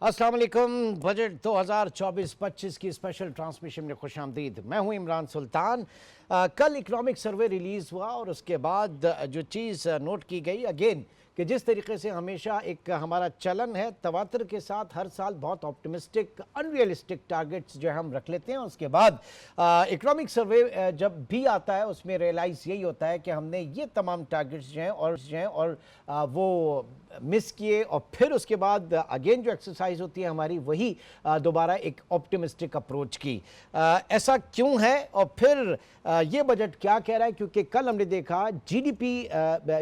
अस्सलाम वालेकुम। बजट 2024-25 की स्पेशल ट्रांसमिशन में खुशामदीद। मैं हूं इमरान सुल्तान। कल इकनॉमिक सर्वे रिलीज़ हुआ और उसके बाद जो चीज़ नोट की गई अगेन कि जिस तरीके से हमेशा एक हमारा चलन है तवातर के साथ हर साल बहुत ऑप्टिमिस्टिक अनरियलिस्टिक टारगेट्स जो हम रख लेते हैं, उसके बाद इकनॉमिक सर्वे जब भी आता है उसमें रियलाइज़ यही होता है कि हमने ये तमाम टारगेट्स जो हैं और वो मिस किए और फिर उसके बाद अगेन जो एक्सरसाइज होती है हमारी वही दोबारा एक ऑप्टिमिस्टिक अप्रोच की। ऐसा क्यों है और फिर ये बजट क्या कह रहा है, क्योंकि कल हमने देखा जीडीपी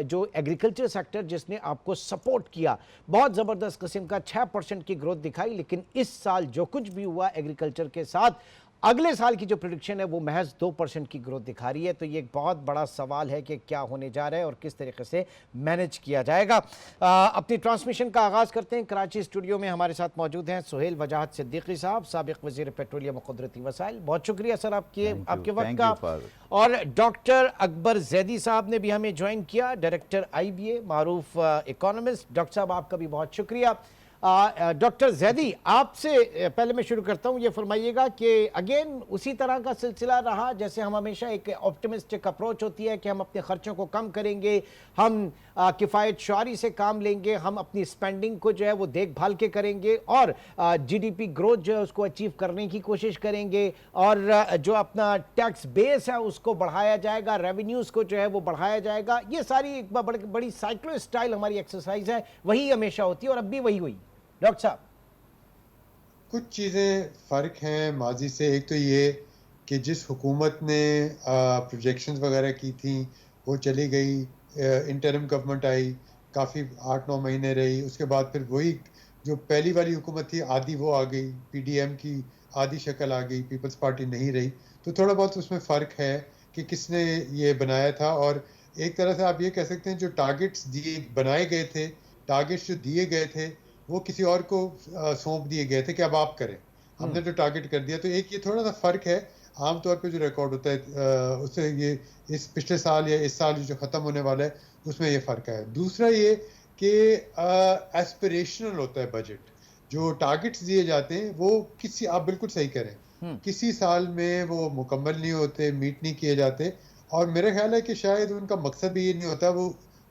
जो एग्रीकल्चर सेक्टर जिसने आपको सपोर्ट किया, बहुत ज़बरदस्त किस्म का 6% की ग्रोथ दिखाई, लेकिन इस साल जो कुछ भी हुआ एग्रीकल्चर के साथ अगले साल की जो प्रेडिक्शन है वो महज 2% की ग्रोथ दिखा रही है। तो ये एक बहुत बड़ा सवाल है कि क्या होने जा रहा है और किस तरीके से मैनेज किया जाएगा। अपनी ट्रांसमिशन का आगाज़ करते हैं। कराची स्टूडियो में हमारे साथ मौजूद हैं सुहेल वजाहत सिद्दीकी साहब, साबिक वज़ीर पेट्रोलियम और कुदरती वसाइल। बहुत शुक्रिया सर आपके वक्त का। और डॉक्टर अकबर जैदी साहब ने भी हमें ज्वाइन किया, डायरेक्टर IBA, मारूफ इकोनॉमिस्ट। डॉक्टर साहब आपका भी बहुत शुक्रिया। डॉक्टर जैदी, आपसे पहले मैं शुरू करता हूं, ये फरमाइएगा कि अगेन उसी तरह का सिलसिला रहा जैसे हम हमेशा एक ऑप्टिमिस्टिक अप्रोच होती है कि हम अपने खर्चों को कम करेंगे, हम किफ़ायत शुआरी से काम लेंगे, हम अपनी स्पेंडिंग को जो है वो देखभाल के करेंगे और GDP ग्रोथ जो है उसको अचीव करने की कोशिश करेंगे और जो अपना टैक्स बेस है उसको बढ़ाया जाएगा, रेवेन्यूज़ को जो है वो बढ़ाया जाएगा। ये सारी एक बड़ी साइक्लो स्टाइल हमारी एक्सरसाइज है, वही हमेशा होती है और अब भी वही हुई। डॉक्टर साहब, कुछ चीज़ें फ़र्क हैं माजी से। एक तो ये कि जिस हुकूमत ने प्रोजेक्शंस वगैरह की थी वो चली गई, इंटरिम गवर्नमेंट आई, काफ़ी 8-9 महीने रही, उसके बाद फिर वही जो पहली वाली हुकूमत थी आधी वो आ गई, PDM की आधी शक्ल आ गई, पीपल्स पार्टी नहीं रही। तो थोड़ा बहुत उसमें फ़र्क है कि किसने ये बनाया था। और एक तरह से आप ये कह सकते हैं जो टारगेट्स बनाए गए थे, टारगेट्स जो दिए गए थे वो किसी और को सौंप दिए गए थे कि अब आप करें, हमने तो टारगेट कर दिया। तो एक ये थोड़ा सा फर्क है आमतौर पे जो रिकॉर्ड होता है उससे, ये इस पिछले साल या इस साल जो ख़त्म होने वाला है उसमें ये फ़र्क है। दूसरा ये कि एस्पिरेशनल होता है बजट। जो टारगेट्स दिए जाते हैं वो किसी, आप बिल्कुल सही करें, किसी साल में वो मुकम्मल नहीं होते, मीट नहीं किए जाते। और मेरा ख्याल है कि शायद उनका मकसद भी ये नहीं होता, वो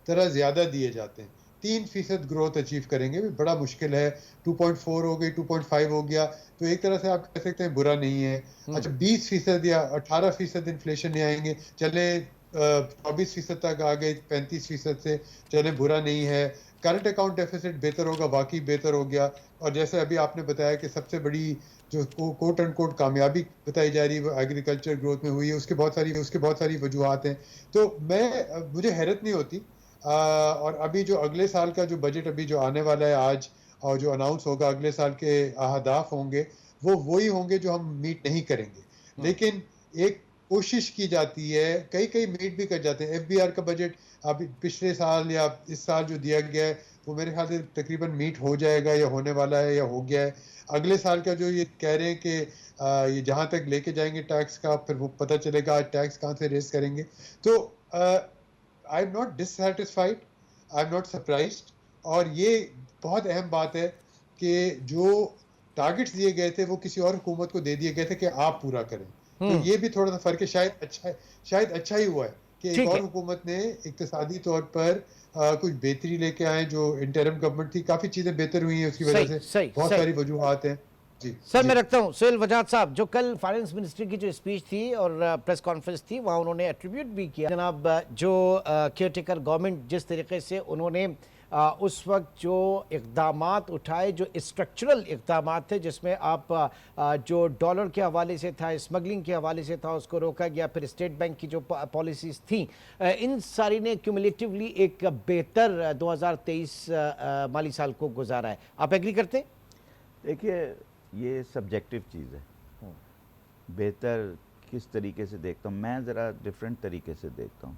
तरह ज़्यादा दिए जाते हैं। 3% ग्रोथ अचीव करेंगे भी बड़ा मुश्किल है। 2.4 हो गई, 2.5 हो गया, तो एक तरह से आप कह सकते हैं बुरा नहीं है। अच्छा, 20% या 18% इन्फ्लेशन नहीं आएंगे, चले 24% तक आ गए, 35% से चले, बुरा नहीं है। करंट अकाउंट डेफिसिट बेहतर होगा, वाकई बेहतर हो गया। और जैसे अभी आपने बताया कि सबसे बड़ी जो कोट एंड कोट कामयाबी बताई जा रही है वो एग्रीकल्चर ग्रोथ में हुई है, उसके बहुत सारी वजूहत हैं। तो मुझे हैरत नहीं होती। और अभी जो अगले साल का जो बजट अभी जो आने वाला है आज, और जो अनाउंस होगा अगले साल के अहदाफ होंगे, वो वही होंगे जो हम मीट नहीं करेंगे। लेकिन एक कोशिश की जाती है, कई कई मीट भी कर जाते हैं। FBR का बजट अभी पिछले साल या इस साल जो दिया गया है वो मेरे ख्याल से तकरीबन मीट हो जाएगा या होने वाला है या हो गया है। अगले साल का जो ये कह रहे हैं कि ये जहाँ तक लेके जाएंगे टैक्स का, फिर वो पता चलेगा आज टैक्स कहाँ से रेस करेंगे। तो I am not dissatisfied, I am not surprised. और ये बहुत अहम बात है कि जो टारगेट्स दिए गए थे वो किसी और हुकूमत को दे दिए गए थे कि आप पूरा करें। तो ये भी थोड़ा सा फर्क है। शायद अच्छा ही हुआ है कि एक ठीक और है। हुकूमत ने इक्तिसादी तौर पर कुछ बेहतरी लेके आए। जो इंटरिम गवर्नमेंट थी, काफी चीजें बेहतर हुई हैं, उसकी वजह सही से सही बहुत सही। सारी वजूहात हैं। जी सर जी। मैं रखता हूं सुहेल वजाहत साहब, जो कल फाइनेंस मिनिस्ट्री की जो स्पीच थी और प्रेस कॉन्फ्रेंस थी वहां उन्होंने एट्रीब्यूट भी किया जनाब, जो केयरटेकर गवर्नमेंट जिस तरीके से उन्होंने उस वक्त जो इक़दामात उठाए, जो स्ट्रक्चरल इक़दामात थे जिसमें आप जो डॉलर के हवाले से था, स्मगलिंग के हवाले से था, उसको रोका गया, फिर स्टेट बैंक की जो पॉलिसीज़ थी, इन सारी ने क्यूमुलेटिवली एक बेहतर 2023 माली साल को गुजारा है। आप एग्री करते हैं? देखिए, ये सब्जेक्टिव चीज़ है। बेहतर किस तरीके से देखता हूँ, मैं ज़रा डिफरेंट तरीके से देखता हूँ।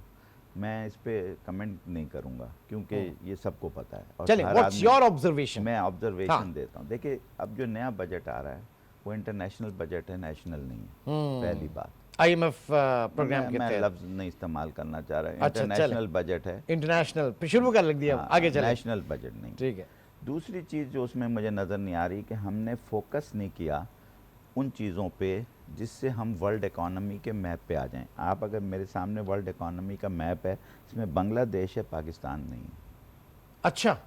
मैं इस पे कमेंट नहीं करूँगा क्योंकि ये सबको पता है। और चलें, व्हाट्स योर ऑब्जर्वेशन? मैं ऑब्जर्वेशन देता हूँ। देखिए, अब जो नया बजट आ रहा है वो इंटरनेशनल बजट है, नेशनल नहीं है। पहली बात, IMF प्रोग्राम के मैं तहत। लफ्ज़ नहीं इस्तेमाल करना चाह रहा। अच्छा, इंटरनेशनल बजट है। इंटरनेशनल शुरू कर लग दिया, हाँ, आगे चले। नेशनल बजट नहीं। ठीक है। दूसरी चीज़ जो उसमें मुझे नज़र नहीं आ रही कि हमने फोकस नहीं किया उन चीज़ों पे जिससे हम वर्ल्ड इकोनॉमी के मैप पे आ जाएं। आप अगर मेरे सामने वर्ल्ड इकोनॉमी का मैप है, इसमें बांग्लादेश है, पाकिस्तान नहीं है। अच्छा,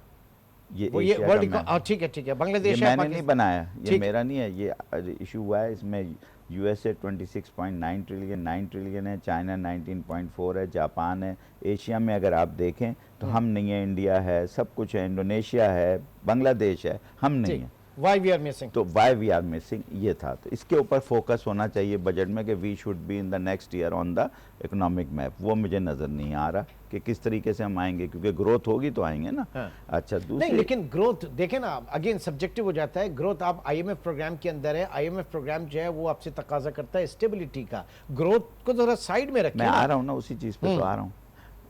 ये वो ये एशिया वर्ल्ड का मैप ठीक है ठीक है, ये बांग्लादेश है, मैंने नहीं पाकिस्तान। बनाया, ये ठीक। मेरा नहीं है, ये इशू हुआ है। इसमें यूएसए 26.9 ट्रिलियन 9 ट्रिलियन है, चाइना 19.4 है, जापान है। एशिया में अगर आप देखें तो हम नहीं है, इंडिया है, सब कुछ है, इंडोनेशिया है, बांग्लादेश है, हम नहीं ठीक, है। Why we are missing. तो वाई वी आर मिसिंग ये था। तो इसके ऊपर फोकस होना चाहिए बजट में कि we should be in the next year on the economic map. वो मुझे नज़र नहीं आ रहा कि किस तरीके से हम आएंगे, क्योंकि ग्रोथ होगी तो आएंगे ना। हाँ। अच्छा, नहीं, दूसरी लेकिन ग्रोथ देखें ना, अगेन सब्जेक्टिव हो जाता है। ग्रोथ आप आईएमएफ प्रोग्राम के अंदर है, आईएमएफ प्रोग्राम जो है वो आपसे तकाजा करता है स्टेबिलिटी का। ग्रोथ को थोड़ा साइड में रखें मैं ना। आ रहा हूँ ना, उसी चीज़ पे तो आ रहा हूँ।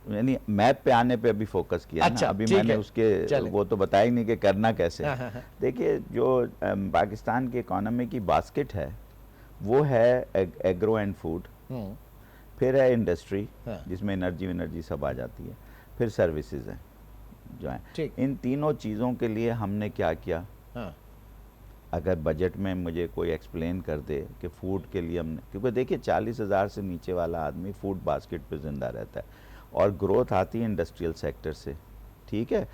यानी मैप पे आने पे अभी फोकस किया अच्छा, ना। अभी ठीक मैंने है, उसके चलें। वो तो बताया ही नहीं कि करना कैसे हाँ, है। हाँ, हाँ। देखिए, जो पाकिस्तान की इकोनॉमी की बास्केट है वो है एग्रो एंड फूड, हम्म, फिर है इंडस्ट्री हाँ। जिसमें एनर्जी सब आ जाती है, फिर सर्विसेज हैं जो हैं। ठीक। इन तीनों चीज़ों के लिए हमने क्या किया, हाँ, अगर बजट में मुझे कोई एक्सप्लेन कर दे कि फूड के लिए हमने, क्योंकि देखिए 40,000 से नीचे वाला आदमी फूड बास्केट पे ज़िंदा रहता है, और ग्रोथ आती है इंडस्ट्रियल सेक्टर से, ठीक है।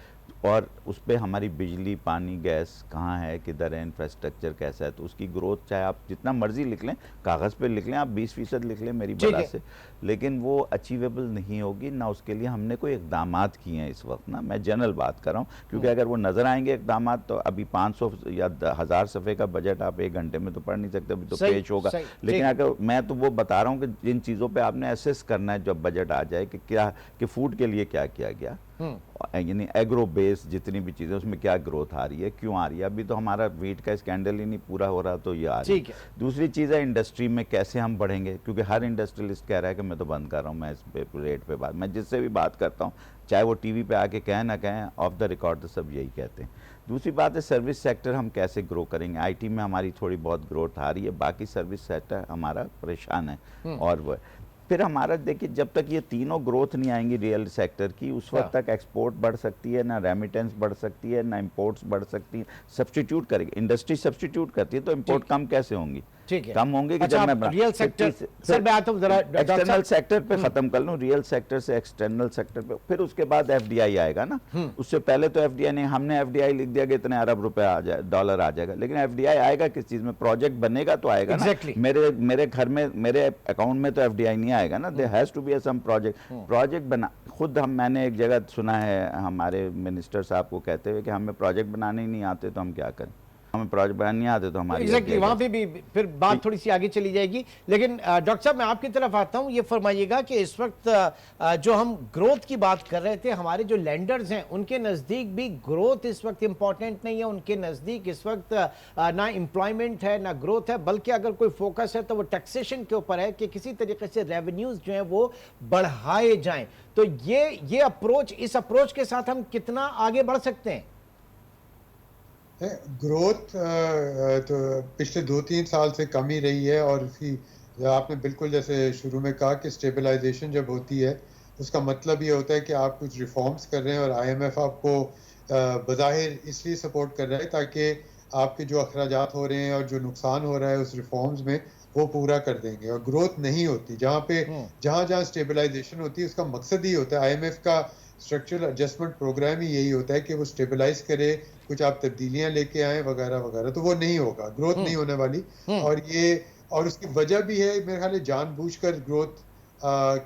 और उस पे हमारी बिजली, पानी, गैस कहाँ है, किधर है, इंफ्रास्ट्रक्चर कैसा है, तो उसकी ग्रोथ चाहे आप जितना मर्जी लिख लें, कागज़ पे लिख लें, आप 20% लिख लें मेरी ठीक बला है। से, लेकिन वो अचीवेबल नहीं होगी ना। उसके लिए हमने कोई इकदामात किए हैं इस वक्त ना, मैं जनरल बात कर रहा हूँ, क्योंकि अगर वो नज़र आएंगे इकदामात तो अभी 500 या 1000 सफ़े का बजट आप 1 घंटे में तो पढ़ नहीं सकते, अभी तो सही, पेश होगा। सही, लेकिन ठीक। अगर मैं तो वो बता रहा हूँ कि जिन चीज़ों पे आपने असेस करना है जब बजट आ जाए कि क्या, कि फूड के लिए क्या किया गया, यानी एग्रो बेस जितनी भी चीज़ें उसमें क्या ग्रोथ आ रही है, क्यों आ रही है। अभी तो हमारा वीट का स्कैंडल ही नहीं पूरा हो रहा, तो ये आ रही ठीक है। दूसरी चीज़ है इंडस्ट्री में कैसे हम बढ़ेंगे, क्योंकि हर इंडस्ट्रियलिस्ट कह रहा है कि मैं तो बंद कर रहा हूँ, मैं इस पे रेट पे बात, मैं जिससे भी बात करता हूँ, चाहे वो टीवी पे आके कहें ना कहें, ऑफ द रिकॉर्ड तो सब यही कहते हैं। दूसरी बात है सर्विस सेक्टर हम कैसे ग्रो करेंगे। आईटी में हमारी थोड़ी बहुत ग्रोथ आ रही है, बाकी सर्विस सेक्टर हमारा परेशान है। और वो फिर हमारा देखिए, जब तक ये तीनों ग्रोथ नहीं आएंगी रियल सेक्टर की, उस वक्त तक एक्सपोर्ट बढ़ सकती है ना, रेमिटेंस बढ़ सकती है ना, इंपोर्ट्स बढ़ सकती है। सब्स्टिट्यूट करेगी, इंडस्ट्री सब्स्टिट्यूट करती है, तो इंपोर्ट कम कैसे होंगी, ठीक है। कम होंगे कि अच्छा, जब मैं रियल सेक्टर, सर मैं आता हूँ जरा एक्सटर्नल सेक्टर पे खत्म कर लूँ, रियल सेक्टर से एक्सटर्नल सेक्टर पे, फिर उसके बाद एफडीआई आएगा ना। उससे पहले तो एफडीआई नहीं, हमने एफडीआई लिख दिया कि इतने अरब रुपए आ जाए, डॉलर आ जाएगा, लेकिन एफडीआई आएगा किस चीज में, प्रोजेक्ट बनेगा तो आएगा ना। Exactly. मेरे घर में, मेरे अकाउंट में तो एफडीआई नहीं आएगा ना, there has to be some project बना। खुद मैंने एक जगह सुना है हमारे मिनिस्टर साहब को कहते हुए कि हमें प्रोजेक्ट बनाने ही नहीं आते तो हम क्या करें, हमें प्रोजेक्ट बनाने नहीं आते तो हमारी एग्जैक्टली वहां पे भी फिर बात थोड़ी सी आगे चली जाएगी। लेकिन डॉक्टर साहब मैं आपकी तरफ आता हूं, ये फरमाइएगा कि इस वक्त जो हम ग्रोथ की बात कर रहे थे, हमारे जो लैंडर्स हैं उनके नज़दीक भी ग्रोथ इस वक्त इंपॉर्टेंट नहीं है। उनके नज़दीक इस वक्त ना एम्प्लॉयमेंट है ना ग्रोथ है, बल्कि अगर कोई फोकस है तो वो टैक्सेशन के ऊपर है कि किसी तरीके से रेवेन्यूज जो हैं वो बढ़ाए जाएं। तो ये अप्रोच, इस अप्रोच के साथ हम कितना आगे बढ़ सकते हैं? ग्रोथ तो पिछले 2-3 साल से कम ही रही है, और उसकी आपने बिल्कुल जैसे शुरू में कहा कि स्टेबलाइजेशन जब होती है उसका मतलब ये होता है कि आप कुछ रिफॉर्म्स कर रहे हैं, और आईएमएफ आपको बज़ाहिर इसलिए सपोर्ट कर रहा है ताकि आपके जो अखराजात हो रहे हैं और जो नुकसान हो रहा है उस रिफॉर्म्स में वो पूरा कर देंगे। और ग्रोथ नहीं होती जहाँ जहाँ स्टेबलाइजेशन होती है, उसका मकसद ही होता है, आईएमएफ का स्ट्रक्चरल एडजस्टमेंट प्रोग्राम ही यही होता है कि वो स्टेबलाइज करे, कुछ आप तब्दीलियां लेके आए वगैरह वगैरह, तो वो नहीं होगा, ग्रोथ नहीं होने वाली। और उसकी वजह भी है मेरे ख्याल जानबूझकर ग्रोथ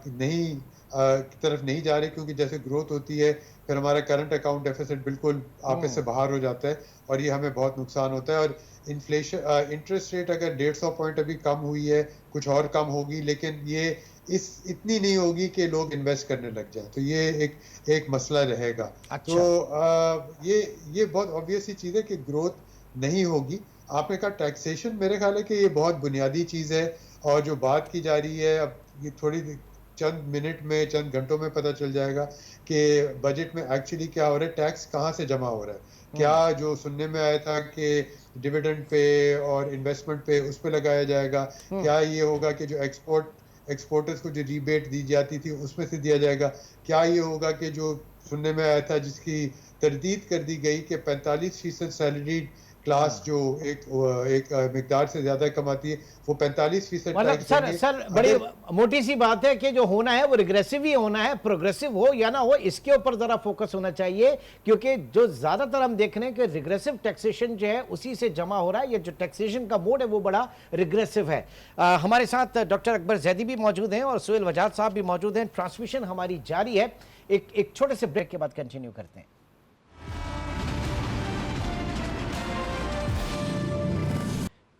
नहीं की तरफ नहीं जा रहे, क्योंकि जैसे ग्रोथ होती है फिर हमारा करंट अकाउंट डेफिसिट बिल्कुल आपे से बाहर हो जाता है, और ये हमें बहुत नुकसान होता है। और इन्फ्लेशन, इंटरेस्ट रेट अगर 150 पॉइंट अभी कम हुई है, कुछ और कम होगी, लेकिन ये इतनी नहीं होगी कि लोग इन्वेस्ट करने लग जाए, तो ये एक मसला रहेगा। अच्छा। तो ये बहुत ऑब्वियस ही चीज़ है कि ग्रोथ नहीं होगी। आपने कहा टैक्सेशन, मेरे ख्याल है कि ये बहुत बुनियादी चीज़ है, और जो बात की जा रही है अब ये थोड़ी चंद मिनट में, चंद घंटों में पता चल जाएगा कि बजट में एक्चुअली क्या हो रहा है, टैक्स कहाँ से जमा हो रहा है। क्या जो सुनने में आया था कि डिविडेंड पे और इन्वेस्टमेंट पे उस पे लगाया जाएगा, क्या ये होगा कि जो एक्सपोर्टर्स को जो रिबेट दी जाती थी उसमें से दिया जाएगा। क्या ये होगा कि जो सुनने में आया था जिसकी तरदीद कर दी गई कि 45% सैलरीड क्लास जो एक मिकदार से ज्यादा कमाती है वो 45% मतलब टैक्स सर देंगे। सर बड़ी मोटी सी बात है कि जो होना है वो रिग्रेसिव ही होना है, प्रोग्रेसिव हो या ना हो इसके ऊपर जरा फोकस होना चाहिए, क्योंकि जो ज्यादातर हम देख रहे हैं कि रिग्रेसिव टैक्सेशन जो है उसी से जमा हो रहा है। ये जो टैक्सेशन का मोड है वो बड़ा रिग्रेसिव है। हमारे साथ डॉक्टर अकबर जैदी भी मौजूद हैं और सुहेल वजाद साहब भी मौजूद हैं। ट्रांसमिशन हमारी जारी है, एक छोटे से ब्रेक के बाद कंटिन्यू करते हैं।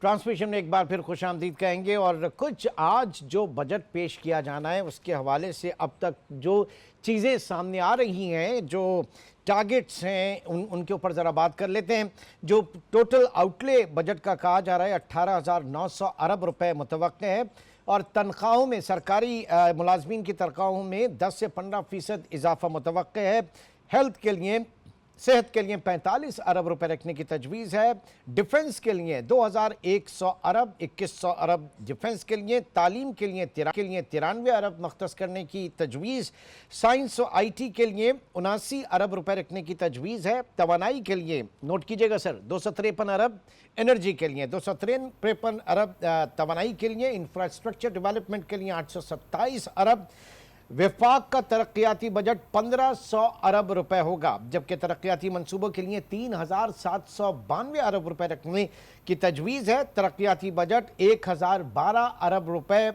ट्रांसमिशन में एक बार फिर खुशामदीद कहेंगे और कुछ आज जो बजट पेश किया जाना है उसके हवाले से अब तक जो चीज़ें सामने आ रही हैं, जो टारगेट्स हैं उनके ऊपर ज़रा बात कर लेते हैं। जो टोटल आउटले बजट का कहा जा रहा है 18,900 अरब रुपए मुतवक्के है और तनख्वाहों में सरकारी मुलाजमीन की तनख्वाहों में 10 से 15% इजाफा मुतवक्के है। हेल्थ के लिए, सेहत के लिए 45 अरब रुपए रखने की तजवीज़ है। डिफेंस के लिए 2,100 अरब, 2100 अरब डिफेंस के लिए। तालीम के लिए 93 अरब मख्तस करने की तजवीज़। साइंस और IT के लिए 79 अरब रुपए रखने की तजवीज़ है। तवानाई के लिए नोट कीजिएगा सर 253 अरब, एनर्जी के लिए 253 अरब, तवानाई के लिए, इंफ्रास्ट्रक्चर डेवलपमेंट के लिए 827 अरब। विफाक का तरक्याती बजट 1500 अरब रुपए होगा, जबकि तरक्याती मंसूबों के लिए 3,792 अरब रुपए रखने की तजवीज़ है। तरक्याती बजट 1,012 अरब रुपए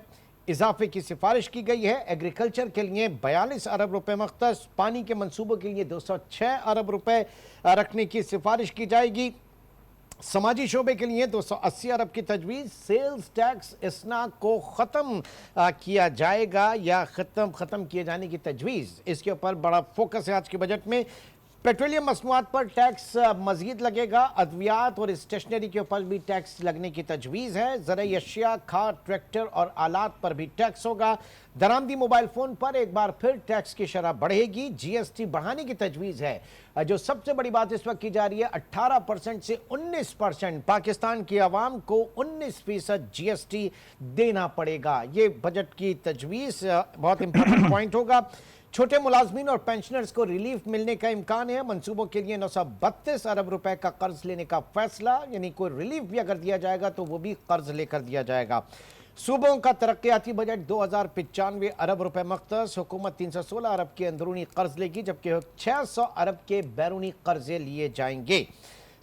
इजाफे की सिफारिश की गई है। एग्रीकल्चर के लिए 42 अरब रुपए मख्तस, पानी के मंसूबों के लिए 206 अरब रुपए रखने की सिफारिश की जाएगी। समाजी शोबे के लिए 280 अरब की तजवीज़। सेल्स टैक्स इसना को ख़त्म किया जाएगा या ख़त्म किए जाने की तजवीज़, इसके ऊपर बड़ा फोकस है आज के बजट में। पेट्रोलियम मसनूआत पर टैक्स मज़ीद लगेगा। अद्वियात और स्टेशनरी के ऊपर भी टैक्स लगने की तजवीज़ है। ज़राई अशिया, खाद, ट्रैक्टर और आलात पर भी टैक्स होगा। दरामदी मोबाइल फ़ोन पर एक बार फिर टैक्स की शरह बढ़ेगी। GST बढ़ाने की तजवीज़ है। जो सबसे बड़ी बात इस वक्त की जा रही है 18% से 19%, पाकिस्तान की आवाम को 19% GST देना पड़ेगा। ये बजट की तजवीज़ बहुत इंपॉर्टेंट पॉइंट होगा। छोटे मुलाजमीन और पेंशनर्स को रिलीफ मिलने का इम्कान है। मंसूबों के लिए 932 अरब रुपए का कर्ज लेने का फैसला, यानी कोई रिलीफ भी अगर दिया जाएगा तो वो भी कर्ज लेकर दिया जाएगा। सूबों का तरक्याती बजट 2,095 अरब रुपए मख्तस। हुकूमत 316 अरब के अंदरूनी कर्ज लेगी, जबकि 600 अरब के बैरूनी कर्जे लिए जाएंगे।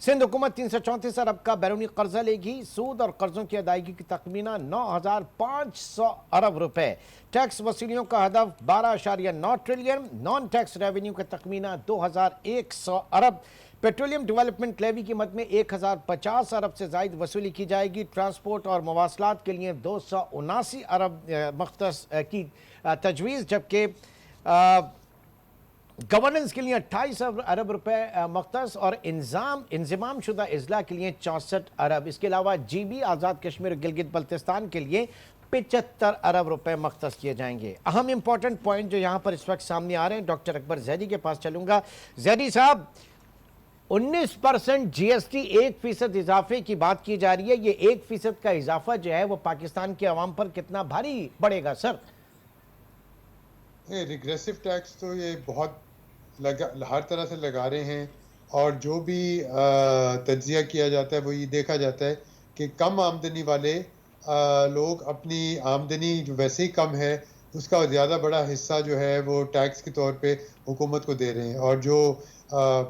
सिंध हुकूमत 334 अरब का बैरूनी कर्जा लेगी। सूद और कर्जों की अदायगी की तखमीना 9,500 अरब रुपए। टैक्स वसूलियों का हदफ 12.9 ट्रिलियन। नॉन टैक्स रेवेन्यू का तखमीना 2,100 अरब। पेट्रोलियम डेवलपमेंट लेवी की मद में 1,050 अरब से ज़ायद वसूली की जाएगी। ट्रांसपोर्ट और मवासलात के लिए 279 अरब मख्तस की तजवीज़, जबकि गवर्नेंस के लिए 28 अरब रुपए मख्तस और इंजमाम शुदा इजला के लिए 64 अरब। इसके अलावा GB, आज़ाद कश्मीर और गिलगित बल्तिस्तान के लिए 75 अरब रुपए मख्तस किए जाएंगे। अहम इंपॉर्टेंट पॉइंट जो यहाँ पर इस वक्त सामने आ रहे हैं, डॉक्टर अकबर जैदी के पास चलूंगा। जैदी साहब, 19% GST 1% इजाफे की बात की जा रही है। ये 1% का इजाफा जो है वो पाकिस्तान के अवाम पर कितना भारी पड़ेगा सर? रिग्रेसिव टैक्स तो ये बहुत हर तरह से लगा रहे हैं और जो भी तज्जिया किया जाता है वो ये देखा जाता है कि कम आमदनी वाले लोग अपनी आमदनी जो वैसे ही कम है उसका ज़्यादा बड़ा हिस्सा जो है वो टैक्स के तौर पे हुकूमत को दे रहे हैं, और जो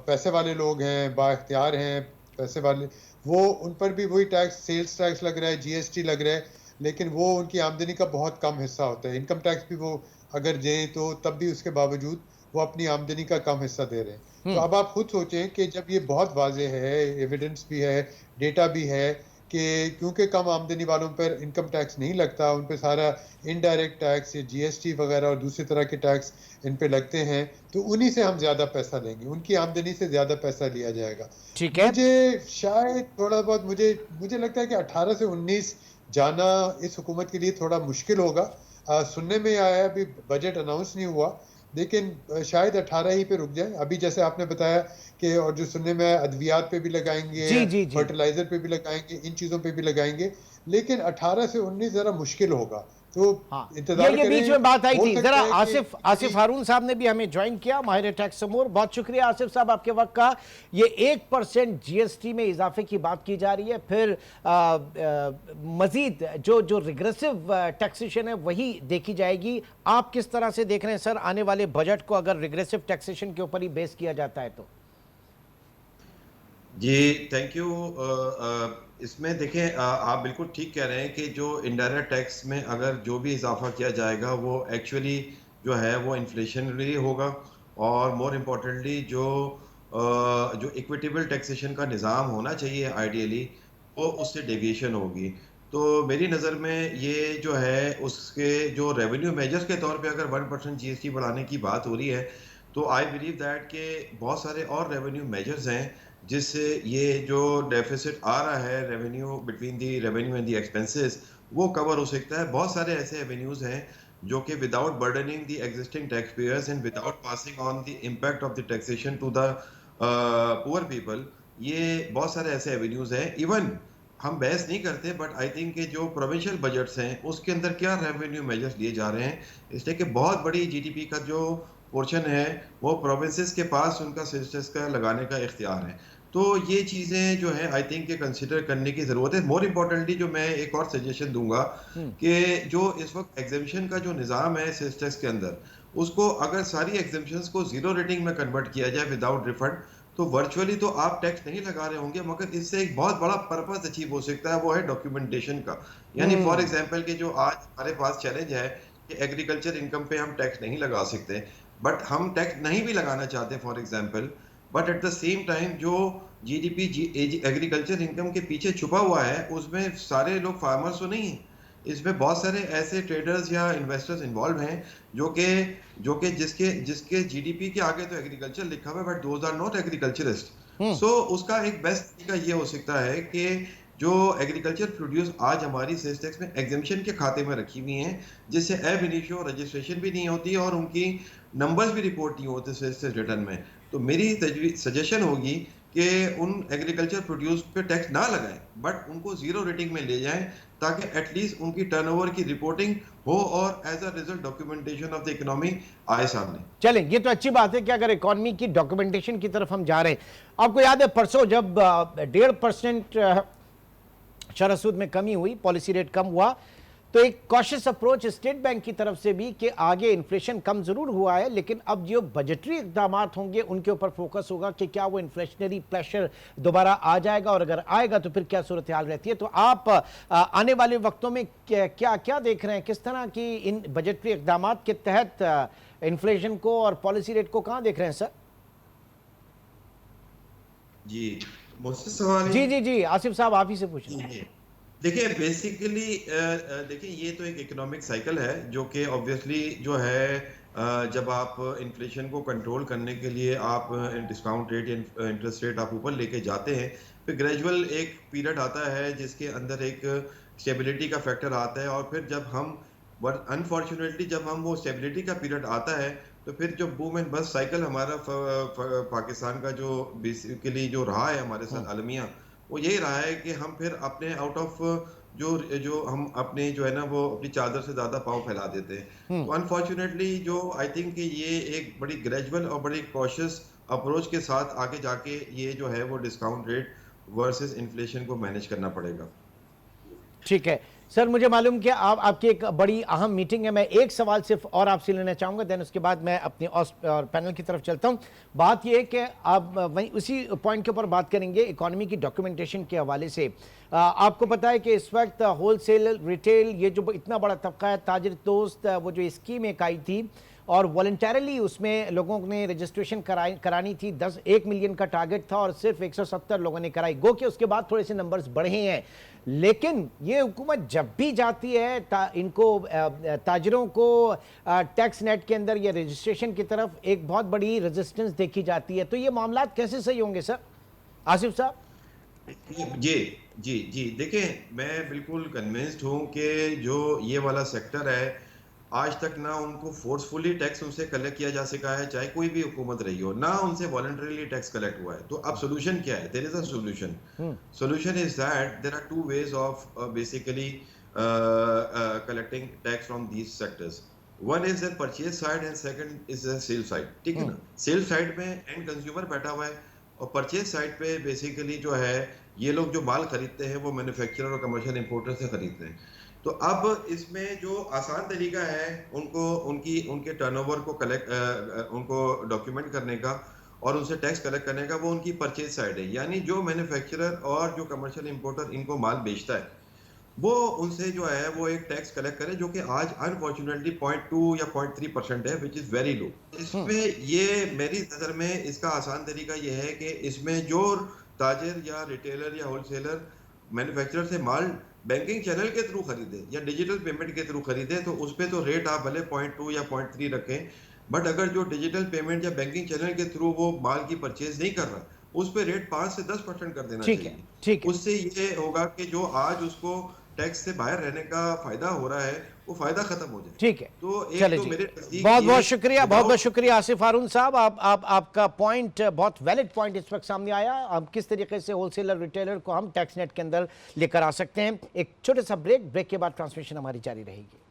पैसे वाले लोग हैं, बाइख्तियार हैं पैसे वाले, वो उन पर भी वही टैक्स, सेल्स टैक्स लग रहा है, GST लग रहा है, लेकिन वो उनकी आमदनी का बहुत कम हिस्सा होता है। इनकम टैक्स भी वो अगर दें तो तब भी उसके बावजूद वो अपनी आमदनी का कम हिस्सा दे रहे हैं। तो अब आप खुद सोचें कि जब ये बहुत वाज़ेह है, एविडेंस भी है, डेटा भी है कि क्योंकि कम आमदनी वालों पर इनकम टैक्स नहीं लगता, उन पर सारा इनडायरेक्ट टैक्स या GST वगैरह और दूसरी तरह के टैक्स इन पे लगते हैं, तो उन्हीं से हम ज़्यादा पैसा लेंगे, उनकी आमदनी से ज़्यादा पैसा लिया जाएगा। ठीक है। मुझे शायद थोड़ा बहुत मुझे लगता है कि 18 से 19 जाना इस हुकूमत के लिए थोड़ा मुश्किल होगा। सुनने में आया, अभी बजट अनाउंस नहीं हुआ, लेकिन शायद 18 ही पे रुक जाए। अभी जैसे आपने बताया कि और जो सुनने में अद्वियात पे भी लगाएंगे, फर्टिलाइजर पे भी लगाएंगे, इन चीज़ों पे भी लगाएंगे, लेकिन 18 से 19 ज़रा मुश्किल होगा। तो हाँ, इंतजार ये बीच करें, में बात आई हो थी। सकता जरा है कि आसिफ आसिफ हारून साहब ने भी हमें ज्वाइन किया, माहिर टैक्स अमूर। बहुत शुक्रिया आसिफ साहब आपके वक्त का। ये 1% जीएसटी में इजाफे की बात की जा रही है, फिर मजीद जो जो रिग्रेसिव टैक्सेशन है वही देखी जाएगी। आप किस तरह से देख रहे हैं सर आने वाले बजट को, अगर रिग्रेसिव टैक्सेशन के ऊपर ही बेस किया जाता है तो? जी थैंक यू। इसमें देखें, आप बिल्कुल ठीक कह रहे हैं कि जो इनडायरेक्ट टैक्स में अगर जो भी इजाफा किया जाएगा वो एक्चुअली जो है वो इन्फ्लेशनरी होगा, और मोर इम्पोर्टेंटली जो इक्विटेबल टैक्सेशन का निज़ाम होना चाहिए आइडियली, वो उससे डेविएशन होगी। तो मेरी नज़र में ये जो है उसके जो रेवेन्यू मेजर्स के तौर पे अगर 1% जीएसटी बढ़ाने की बात हो रही है, तो आई बिलीव दैट के बहुत सारे और रेवेन्यू मेजर्स हैं जिससे ये जो डेफिसिट आ रहा है revenue between the revenue and the expenses, वो कवर हो सकता है। बहुत सारे ऐसे एवेन्यूज हैं जो कि without burdening the existing tax payers and without passing on the impact of the taxation to the poor people, ये बहुत सारे ऐसे एवेन्यूज हैं। इवन हम बहस नहीं करते, बट आई थिंक कि जो प्रोविंशियल बजट्स हैं उसके अंदर क्या रेवेन्यू मेजर्स लिए जा रहे हैं, इसलिए कि बहुत बड़ी जीडीपी का जो पोर्शन है वो प्रोविंसेस के पास उनका सेंसस का लगाने का इख्तियार है। तो ये चीज़ें जो है आई थिंक के कंसिडर करने की ज़रूरत है। मोर इम्पोर्टेंटली जो मैं एक और सजेशन दूंगा कि जो इस वक्त एग्जेम्पशन का जो निज़ाम है सेल्स टैक्स के अंदर, उसको अगर सारी एग्जेम्पशंस को जीरो रेटिंग में कन्वर्ट किया जाए विदाउट रिफंड, तो वर्चुअली तो आप टैक्स नहीं लगा रहे होंगे, मगर इससे एक बहुत बड़ा पर्पस अचीव हो सकता है, वो है डॉक्यूमेंटेशन का। यानी फॉर एग्जांपल कि जो आज हमारे पास चैलेंज है कि एग्रीकल्चर इनकम पे हम टैक्स नहीं लगा सकते, बट हम टैक्स नहीं भी लगाना चाहते for example, but at the same time जो जीडीपी एग्रीकल्चर इनकम के पीछे छुपा हुआ है उसमें सारे लोग फार्मर्स तो नहीं है, इसमें बहुत सारे ऐसे ट्रेडर्स या इन्वेस्टर्स इन्वॉल्व हैं जो कि जिसके जिसके जीडीपी के आगे तो एग्रीकल्चर लिखा हुआ है, but those are not agriculturist. So उसका एक बेस्ट तरीका ये हो सकता है कि जो एग्रीकल्चर प्रोड्यूस आज हमारी सेल्स टैक्स में एग्जेम्पशन के खाते में रखी हुई हैं, जिससे एब इनिशियो रजिस्ट्रेशन भी नहीं होती और उनकी नंबर्स भी रिपोर्ट नहीं होते सेल्स टैक्स रिटर्न में। तो मेरी सजेशन होगी कि उन एग्रीकल्चर प्रोड्यूस पे टैक्स ना लगाएं, बट उनको जीरो रेटिंग में ले जाएं, ताकि एटलीस्ट उनकी टर्नओवर की रिपोर्टिंग हो और as a result documentation of the economy आए सामने। चलें, ये तो अच्छी बात है कि अगर इकोनॉमी की डॉक्यूमेंटेशन की तरफ हम जा रहे हैं। आपको याद है परसों जब 1.5% शरह सूद में कमी हुई, पॉलिसी रेट कम हुआ, तो एक कॉशियस अप्रोच स्टेट बैंक की तरफ से भी कि आगे इन्फ्लेशन कम जरूर हुआ है, लेकिन अब जो बजटरी इकदाम होंगे उनके ऊपर फोकस होगा कि क्या वो इन्फ्लेशनरी प्रेशर दोबारा आ जाएगा, और अगर आएगा तो फिर क्या सूरत हाल रहती है। तो आप आने वाले वक्तों में क्या क्या देख रहे हैं, किस तरह की इन बजटरी इकदाम के तहत इन्फ्लेशन को और पॉलिसी रेट को कहाँ देख रहे हैं सर? जी मुझसे सवाल जी जी जी आसिफ साहब आप ही से पूछ रहे हैं। देखिए बेसिकली देखिए ये तो एक इकोनॉमिक साइकिल है जो कि ऑब्वियसली जो है जब आप इन्फ्लेशन को कंट्रोल करने के लिए आप डिस्काउंट रेट या इंटरेस्ट रेट आप ऊपर लेके जाते हैं, फिर ग्रेजुअल एक पीरियड आता है जिसके अंदर एक स्टेबिलिटी का फैक्टर आता है, और फिर जब हम अनफॉर्चुनेटली जब हम वो स्टेबिलिटी का पीरियड आता है तो फिर जो बूम एंड बस्ट साइकिल हमारा पाकिस्तान का जो बेसिकली जो रहा है हमारे साथ अलमिया, वो यही रहा है कि हम फिर अपने आउट ऑफ जो जो हम अपने जो है ना वो अपनी चादर से ज्यादा पाँव फैला देते हैं। तो अनफॉर्चुनेटली जो आई थिंक कि ये एक बड़ी ग्रेजुअल और बड़ी कॉशियस अप्रोच के साथ आगे जाके ये जो है वो डिस्काउंट रेट वर्सेस इन्फ्लेशन को मैनेज करना पड़ेगा। ठीक है सर, मुझे मालूम कि आपकी एक बड़ी अहम मीटिंग है। मैं एक सवाल सिर्फ और आपसे लेना चाहूँगा, देन उसके बाद मैं अपने और पैनल की तरफ चलता हूँ। बात यह है कि आप वहीं उसी पॉइंट के ऊपर बात करेंगे इकोनॉमी की डॉक्यूमेंटेशन के हवाले से। आपको पता है कि इस वक्त होलसेल रिटेल ये जो इतना बड़ा तबका है, ताजिर दोस्त वो जो स्कीम एक आई थी और वॉलंटरली उसमें लोगों ने रजिस्ट्रेशन करानी थी, 1 मिलियन का टारगेट था और सिर्फ 170 लोगों ने कराई। गो कि उसके बाद थोड़े से नंबर्स बढ़े हैं, लेकिन ये हुकूमत जब भी जाती है इनको ताजरों को टैक्स नेट के अंदर या रजिस्ट्रेशन की तरफ एक बहुत बड़ी रेजिस्टेंस देखी जाती है। तो ये मामला कैसे सही होंगे सर? आसिफ साहब। जी जी जी देखिए मैं बिल्कुल कन्विंस्ड हूँ कि जो ये वाला सेक्टर है आज तक ना उनको फोर्सफुली टैक्स उनसे कलेक्ट किया जा सका है, चाहे कोई भी हुकूमत रही हो, ना उनसे वॉलंटरीली टैक्स कलेक्ट हुआ है। तो अब सोल्यूशन क्या है? There is a solution. Solution is that there are two ways of basically collecting tax from these sectors. One is the purchase side and second is the sale side. ठीक है ना? Sell side में and consumer बैठा हुआ है और purchase side पे basically जो है ये लोग जो माल खरीदते हैं वो मैन्युफैक्चरर और कमर्शियल इंपोर्टर से खरीदते हैं। तो अब इसमें जो आसान तरीका है उनको उनके टर्नओवर को उनको डॉक्यूमेंट करने का और उनसे टैक्स कलेक्ट करने का, वो उनकी परचेज साइड है। यानी जो मैन्युफैक्चरर और जो कमर्शियल इंपोर्टर इनको माल बेचता है वो उनसे जो है वो एक टैक्स कलेक्ट करे, जो कि आज अनफॉर्चुनेटली 0.2 या 0.3% है, विच इज वेरी लो। इसमें ये मेरी नज़र में इसका आसान तरीका ये है कि इसमें जो ताजिर या रिटेलर या होलसेलर मैन्युफैक्चरर से माल बैंकिंग चैनल के थ्रू खरीदे या डिजिटल पेमेंट के थ्रू खरीदे तो उस पर तो रेट आप भले 0.2 या 0.3 रखें, बट अगर जो डिजिटल पेमेंट या बैंकिंग चैनल के थ्रू वो माल की परचेज नहीं कर रहा उस पर रेट 5 से 10% कर देना चाहिए। ठीक है। उससे ये होगा कि जो आज उसको टैक्स से बाहर रहने का फायदा हो रहा है वो फायदा खत्म हो जाए। ठीक है, तो एक चले तो जी, मेरे नजदीक बहुत बहुत ये शुक्रिया, बहुत बहुत शुक्रिया आसिफ हारून साहब। आपका पॉइंट बहुत वैलिड पॉइंट इस वक्त सामने आया। अब किस तरीके से होलसेलर रिटेलर को हम टैक्स नेट के अंदर लेकर आ सकते हैं। एक छोटे सा ब्रेक के बाद ट्रांसमिशन हमारी जारी रहेगी।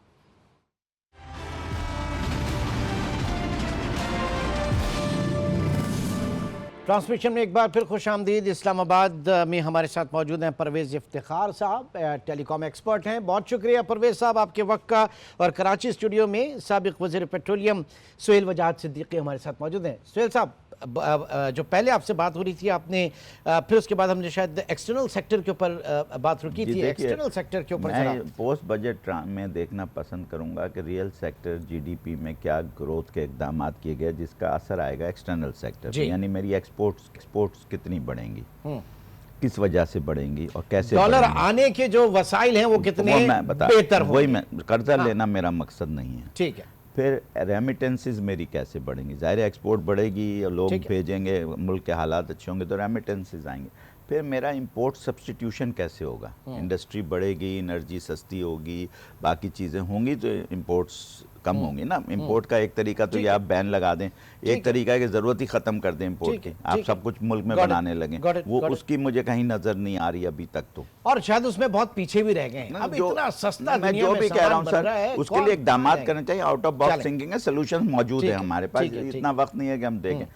ट्रांसमिशन में एक बार फिर खुश आमदीद। इस्लामाबाद में हमारे साथ मौजूद हैं परवेज़ इफ्तिखार साहब, टेलीकॉम एक्सपर्ट हैं। बहुत शुक्रिया परवेज़ साहब आपके वक्त का। और कराची स्टूडियो में साबिक़ वज़ीर पेट्रोलियम सुहेल वजाहत सिद्दीकी हमारे साथ मौजूद हैं। सुहेल साहब, जो पहले आपसे बात हो रही थी आपने फिर उसके बाद हमने शायद एक्सटर्नल सेक्टर के ऊपर बात रुकी थी। एक्सटर्नल सेक्टर के ऊपर मैं पोस्ट बजट में देखना पसंद करूंगा कि रियल सेक्टर जीडीपी में क्या ग्रोथ के इकदाम किए गए जिसका असर आएगा एक्सटर्नल सेक्टर, यानी मेरी एक्सपोर्ट्स कितनी बढ़ेंगी, किस वजह से बढ़ेंगी और कैसे डॉलर आने के जो वसाइल हैं वो कितने बेहतर होंगे। वही मैं कर्जा लेना मेरा मकसद नहीं है। ठीक है। फिर रेमिटेंसेस मेरी कैसे बढ़ेंगी, ज़ाहिर एक्सपोर्ट बढ़ेगी और लोग भेजेंगे, मुल्क के हालात अच्छे होंगे तो रेमिटेंसेस आएंगे। फिर मेरा इंपोर्ट सब्स्टिट्यूशन कैसे होगा, इंडस्ट्री बढ़ेगी, एनर्जी सस्ती होगी, बाकी चीज़ें होंगी तो इंपोर्ट्स कम होंगी ना। इंपोर्ट का एक तरीका तो ये आप बैन लगा दें, एक तरीका है कि ज़रूरत ही ख़त्म कर दें इंपोर्ट की, आप सब कुछ मुल्क में बनाने लगें, वो उसकी मुझे कहीं नज़र नहीं आ रही अभी तक तो। और शायद उसमें बहुत पीछे भी रह गए हैं। अब इतना सस्ता मैं जो भी कह रहा हूँ सर, उसके लिए इक़दाम करने चाहिए। आउट ऑफ बॉक्स थिंकिंग है, सोल्यूशन मौजूद है हमारे पास, इतना वक्त नहीं है कि हम देखें।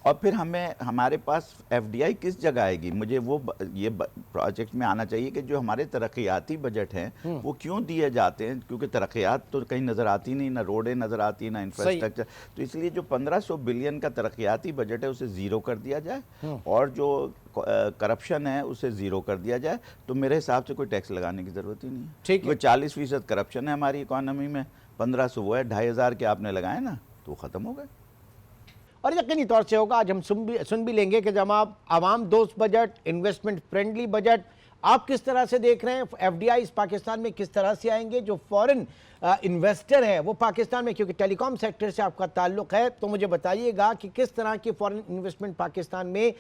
और फिर हमारे पास एफडीआई किस जगह आएगी, मुझे वो ये प्रोजेक्ट में आना चाहिए कि जो हमारे तरक्याती बजट हैं वो क्यों दिए जाते हैं, क्योंकि तरक्यात तो कहीं नज़र आती नहीं, ना रोडें नज़र आती, ना इंफ्रास्ट्रक्चर। तो इसलिए जो 1500 बिलियन का तरक्याती बजट है उसे ज़ीरो कर दिया जाए और जो करप्शन है उसे ज़ीरो कर दिया जाए, तो मेरे हिसाब से कोई टैक्स लगाने की ज़रूरत ही नहीं है। ठीक है। 40% करप्शन है हमारी इकॉनमी में, 1500 वो है, 2500 के आपने लगाए ना तो ख़त्म हो गए। और यकीनी तौर से होगा, आज हम सुन भी लेंगे कि जब आप आवाम दोस्त बजट, इन्वेस्टमेंट फ्रेंडली बजट आप किस तरह से देख रहे हैं, एफडीआई पाकिस्तान में किस तरह से आएंगे, जो फॉरेन इन्वेस्टर है वो पाकिस्तान में, क्योंकि टेलीकॉम सेक्टर से आपका ताल्लुक है, तो मुझे बताइएगा कि किस तरह की फॉरेन इन्वेस्टमेंट पाकिस्तान में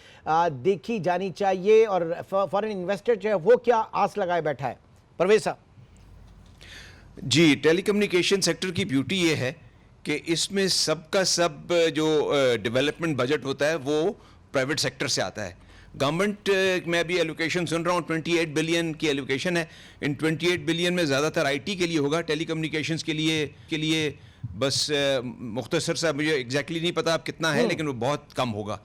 देखी जानी चाहिए और फॉरेन इन्वेस्टर जो है वो क्या आस लगाए बैठा है। परवेज साहब जी, टेलीकम्युनिकेशन सेक्टर की ब्यूटी ये है कि इसमें सबका सब जो डेवलपमेंट बजट होता है वो प्राइवेट सेक्टर से आता है। गवर्नमेंट में अभी एलोकेशन सुन रहा हूँ 28 बिलियन की एलोकेशन है। इन 28 बिलियन में ज़्यादातर आईटी के लिए होगा, टेलीकम्युनिकेशंस के लिए बस मुख्तसर सा मुझे एग्जैक्टली नहीं पता अब कितना है, लेकिन वो बहुत कम होगा।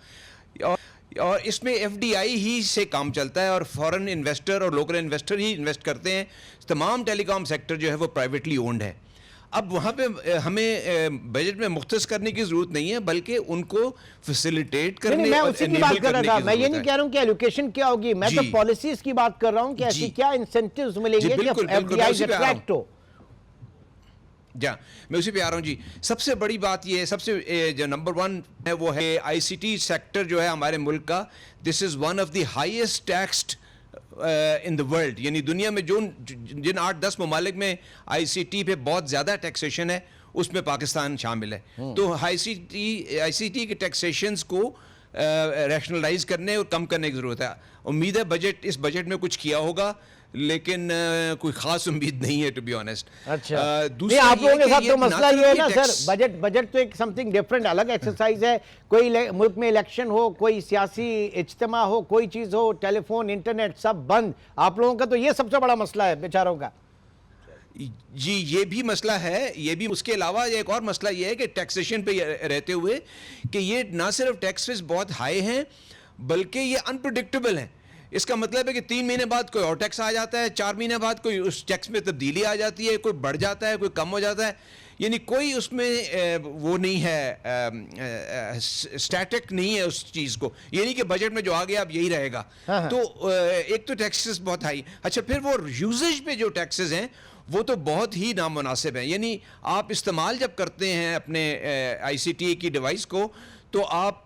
और इसमें एफडीआई ही से काम चलता है और फॉरेन इन्वेस्टर और लोकल इन्वेस्टर ही इन्वेस्ट करते हैं। तमाम टेलीकॉम सेक्टर जो है वो प्राइवेटली ओन्ड है। अब वहाँ पे हमें बजट में मुख्तस करने की जरूरत नहीं है, बल्कि उनको फैसिलिटेट करने मैं उसी की बात कर रहा था। मैं ये नहीं कह रहा हूँ कि एलोकेशन क्या होगी, मैं तो पॉलिसीज की बात कर रहा हूँ कि ऐसी क्या इंसेंटिव्स मिलेंगे कि एफडीआई अट्रैक्ट हो। मैं उसी पे आ रहा हूँ जी। सबसे बड़ी बात ये है, सबसे जो नंबर 1 है वो है आईसीटी सेक्टर जो है हमारे मुल्क का। This is one of the highest taxed in the world, यानी दुनिया में जिन 8-10 ममालिक में आईसीटी पे बहुत ज़्यादा टैक्सेशन है उसमें पाकिस्तान शामिल है। तो आईसीटी के टैक्सेशंस को रैशनलाइज करने और कम करने की ज़रूरत है। उम्मीद है इस बजट में कुछ किया होगा, लेकिन कोई खास उम्मीद नहीं है टू बी ऑनेस्ट। अच्छा, नहीं आप लोगों के साथ तो मसला ये है ना सर, बजट तो एक समथिंग डिफरेंट अलग एक्सरसाइज है। कोई मुल्क में इलेक्शन हो, कोई सियासी इज्तिमा हो, कोई चीज हो, टेलीफोन इंटरनेट सब बंद। आप लोगों का तो ये सबसे बड़ा मसला है बेचारों का। जी, ये भी मसला है, ये भी। उसके अलावा एक और मसला ये है कि टैक्सेशन पे रहते हुए कि ये ना सिर्फ टैक्सेस बहुत हाई हैं बल्कि ये अनप्रिडिक्टेबल हैं। इसका मतलब है कि 3 महीने बाद कोई और टैक्स आ जाता है, 4 महीने बाद कोई उस टैक्स में तब्दीली आ जाती है, कोई बढ़ जाता है, कोई कम हो जाता है, यानी कोई उसमें वो नहीं है, स्टैटिक नहीं है उस चीज़ को। ये नहीं कि बजट में जो आ गया अब यही रहेगा। तो एक तो टैक्सेस बहुत हाई, अच्छा फिर वो यूजेज पे जो टैक्सेस हैं वो तो बहुत ही नामुनासिब हैं। यानी आप इस्तेमाल जब करते हैं अपने ICT की डिवाइस को तो आप